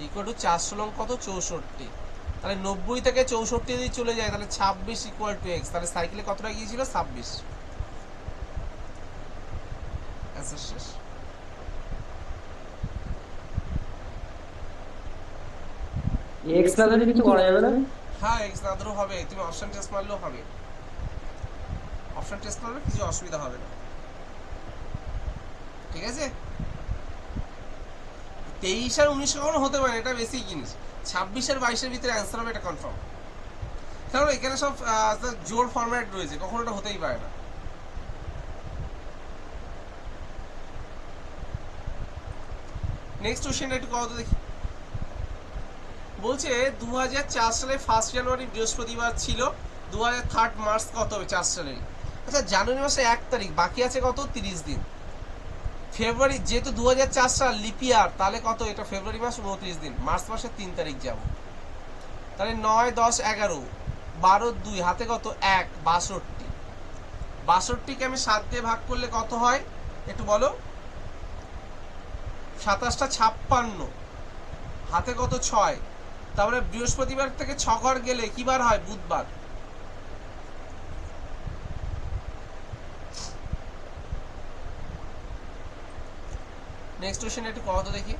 equal to 4 ষোলং কত? 64। তাহলে 90 থেকে 64 যদি চলে যায়, তাহলে 26 ইকুয়াল টু এক্স। তাহলে সাইকেলে কতটা গিয়েছিল? 26। অ্যান্সার শেষ। এক্স না ধরে কিছু করা যাবে না? হ্যাঁ, এক্স না ধরেও হবে, তুমি অপশন টেস্ট মারলেও হবে। অপশন টেস্ট মারলে কিছু অসুবিধা হবে না, ঠিক আছে? 23 আর 19 কখনো হতে পারে, এটা বেশি জিনিস। 26 আর 22 এর ভিতরে অ্যান্সার হবে, এটা কনফার্ম। কারণ এখানে সব জোর ফরম্যাট রয়েছে, কখনো এটা হতেই পারে না। নেক্সট কোশ্চেনটা একটু কত দেখি। বলছে 2004 সালে 1 জানুয়ারি বৃহস্পতিবার ছিল, 2003 মার্চ কত হবে 4 সালের? আচ্ছা, জানুয়ারি মাসে 1 তারিখ, বাকি আছে কত? 30 দিন। ফেব্রুয়ারি, যেহেতু 2004 সাল লিপিয়ার, তাহলে কত? এটা ফেব্রুয়ারি মাস 29 দিন। মার্চ মাসের 3 তারিখ যাব, তাহলে 9, 10, 11, 12, 2 হাতে কত? 1, 62। 62কে আমি 7 দিয়ে ভাগ করলে কত হয় একটু বলো? 27টা 56, হাতে কত? 6। তারপরে বৃহস্পতিবার থেকে 6 ঘর গেলে কি বার হয়? বুধবার। নেক্সট কোশ্চেন একটু কত দেখি।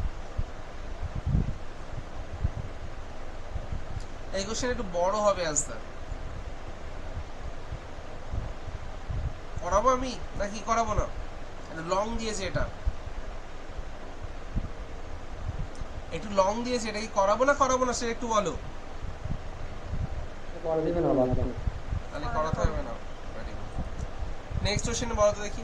এই কোশ্চেন একটু বড় হবে অ্যান্সার। করাবো আমি নাকি করাবো না? লং দিয়েছে, এটা একটু লং দিয়েছে, এটা কি করাবো না সেটা একটু বলো। তাহলে করাতে হবে না। নেক্সট কোশ্চেন বলো তো দেখি।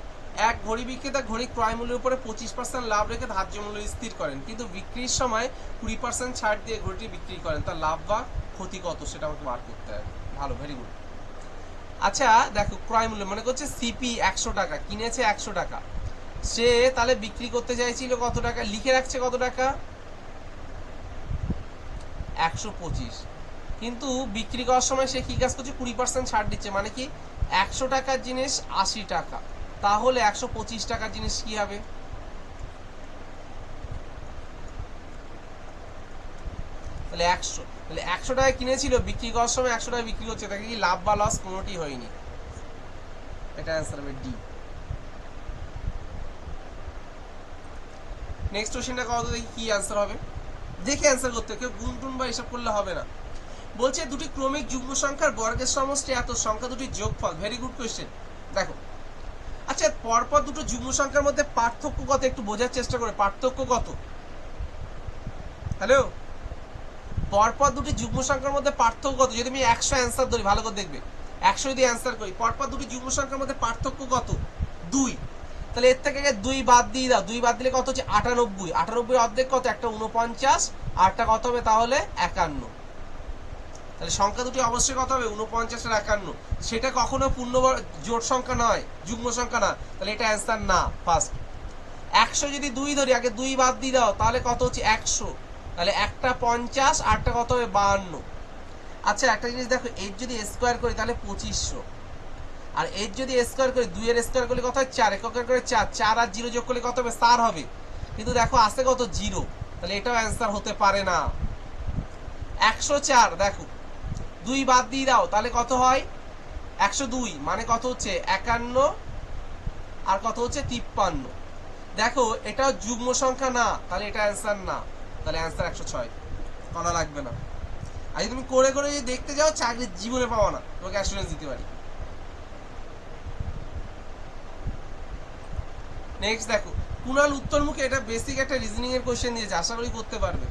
এক ঘড়ি বিক্রেতা ঘড়ি ক্রয় মূল্যের উপরে 25% লাভ রেখে ধার্য মূল্য স্থির করেন, কিন্তু বিক্রির সময় 20% ছাড় দিয়ে ঘড়িটি বিক্রি করেন, তার লাভ বা ক্ষতি কত সেটা আমাকে বার করতে হবে। ভালো, ভেরি গুড। আচ্ছা দেখো, ক্রয় মূল্য মনে করছে সিপি 100 টাকা, কিনেছে 100 টাকা, সে তাহলে বিক্রি করতে চাইছিল কত টাকা? লিখে রাখছে কত টাকা? 125। কিন্তু বিক্রি করার সময় সে কি কাজ করছে? 20% ছাড় দিচ্ছে, মানে কি 100 টাকার জিনিস 80 টাকা, তাহলে 125 টাকার জিনিস কি হবে? তাহলে 100 টাকায় কিনেছিল, বিক্রি করার সময় 100 টাকায় বিক্রি করছে, তাকে কি লাভ বা লস? কোনোটি হয়নি। এটা অ্যান্সার হবে ডি। নেক্সট কোশ্চেনটা কত দেখি কি অ্যান্সার হবে, দেখে অ্যান্সার করতে হবে, কেউ গুণ টুন বা এসব করলে হবে না। বলছে দুটি ক্রমিক যুগ্ম সংখ্যার বর্গের সমষ্টি এত, সংখ্যা দুটির যোগফল। Very good question. দেখো, আচ্ছা পরপর দুটো যুগ্ম সংখ্যার মধ্যে পার্থক্য কত একটু বোঝার চেষ্টা করে, পার্থক্য কত? হ্যালো, পরপর দুটি যুগ্ম সংখ্যার মধ্যে পার্থক্য কত? যদি আমি 100 অ্যান্সার ধরি, ভালো করে দেখবে, 100 যদি অ্যান্সার করি, পরপর দুটি যুগ্ম সংখ্যার মধ্যে পার্থক্য কত? 2। তাহলে এর থেকে 2 বাদ দিয়ে দাও, 2 বাদ দিলে কত হচ্ছে? 98। 98 অর্ধেক কত? একটা 49, আরটা কত হবে তাহলে? 51। তাহলে সংখ্যা দুটি অবশ্যই কত হবে? 49 আর 51। সেটা কখনো পূর্ণ জোট সংখ্যা নয়, যুগ্ম সংখ্যা না, তাহলে এটা অ্যান্সার না। ফার্স্ট 100 যদি 2 ধরি, আগে 2 বাদ দিয়ে দাও, তাহলে কত হচ্ছে? 100। তাহলে একটা 50, আরটা কত হবে? 52। আচ্ছা একটা জিনিস দেখো, এর যদি স্কোয়ার করি তাহলে 2500, আর এর যদি স্কোয়ার করি, 2 এর স্কোয়ার করলে কত হয়? 4, এককের করে 4, 4 আর 0 যোগ করলে কত হবে? 4 হবে। কিন্তু দেখো আছে কত? 0, তাহলে এটাও অ্যান্সার হতে পারে না। 104 দেখো, 2 বাদ দিয়ে দাও, তাহলে কত হয়? 102, মানে কত হচ্ছে? 51, আর কত হচ্ছে? 53। দেখো এটাও যুগ্ম সংখ্যা না, তাহলে এটা অ্যান্সার না, তাহলে অ্যান্সার 106, করা লাগবে না। আর যদি তুমি করে করে যদি দেখতে যাও, চাকরি জীবনে পাওয়া না, তোমাকে অ্যাসুরেন্স দিতে পারি। নেক্সট দেখো, কুণাল উত্তরমুখে, এটা বেসিক একটা রিজনিং এর কোশ্চেন দিয়েছে, আশা করি করতে পারবে।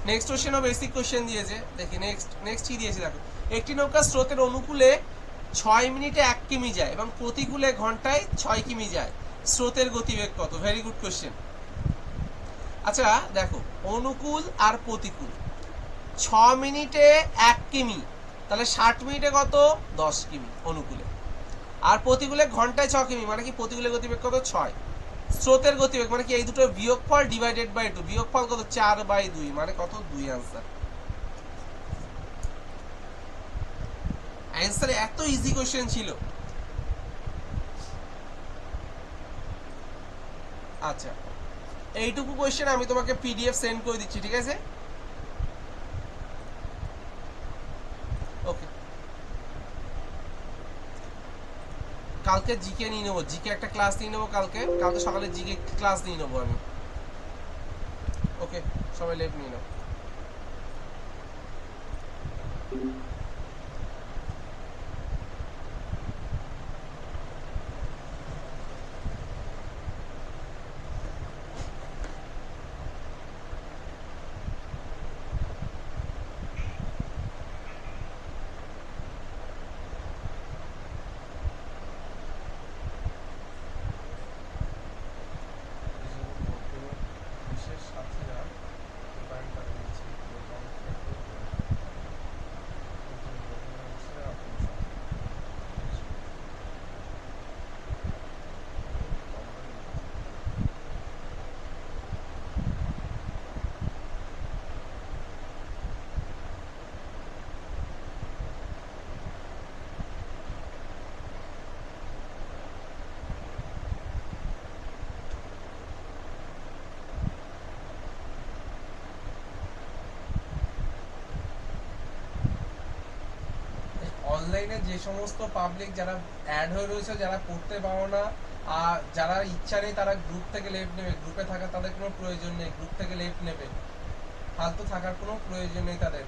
নেক্সট কোশ্চেনও বেসিক কোশ্চেন দিয়েছে, দেখি নেক্সট কি দিয়েছে দেখো। একটি নৌকা স্রোতের অনুকূলে 6 মিনিটে 1 কিমি যায় এবং প্রতিকূলে ঘন্টায় 6 কিমি যায়, স্রোতের গতিবেগ কত? Very good question. আচ্ছা দেখো, অনুকূল আর প্রতিকূল, 6 মিনিটে 1 কিমি, তাহলে 60 মিনিটে কত? 10 কিমি অনুকূলে, আর প্রতিকূলে ঘন্টায় 6 কিমি, মানে কি প্রতিকূলের গতিবেগ কত? 6। স্রোতের গতিবেগ মানে কি? এই দুটো বিয়োগফল ডিভাইডেড বাই 2, বিয়োগফল কত? 4/2, মানে কত? 2 আনসার। অ্যান্সার এত ইজি কোশ্চেন ছিল। আচ্ছা এইটুকু কোশ্চেন আমি তোমাকে পিডিএফ সেন্ড করে দিচ্ছি, ঠিক আছে? ওকে, কালকে জিকে নিয়ে নেবো, জিকে একটা ক্লাস নিয়ে নেবো কালকে সকালে জিকে ক্লাস নিয়ে নেবো আমি। ওকে, সবাই লেভ নিয়ে নাও। অনলাইনে যে সমস্ত পাবলিক যারা অ্যাড হয়ে রয়েছে, যারা পড়তে পারো না, আর যারা ইচ্ছা নেই তারা গ্রুপ থেকে লেফট নেবে, গ্রুপে থাকার তাদের কোনো প্রয়োজন নেই, গ্রুপ থেকে লেফট নেবে, ফালতু থাকার কোনো প্রয়োজন নেই তাদের।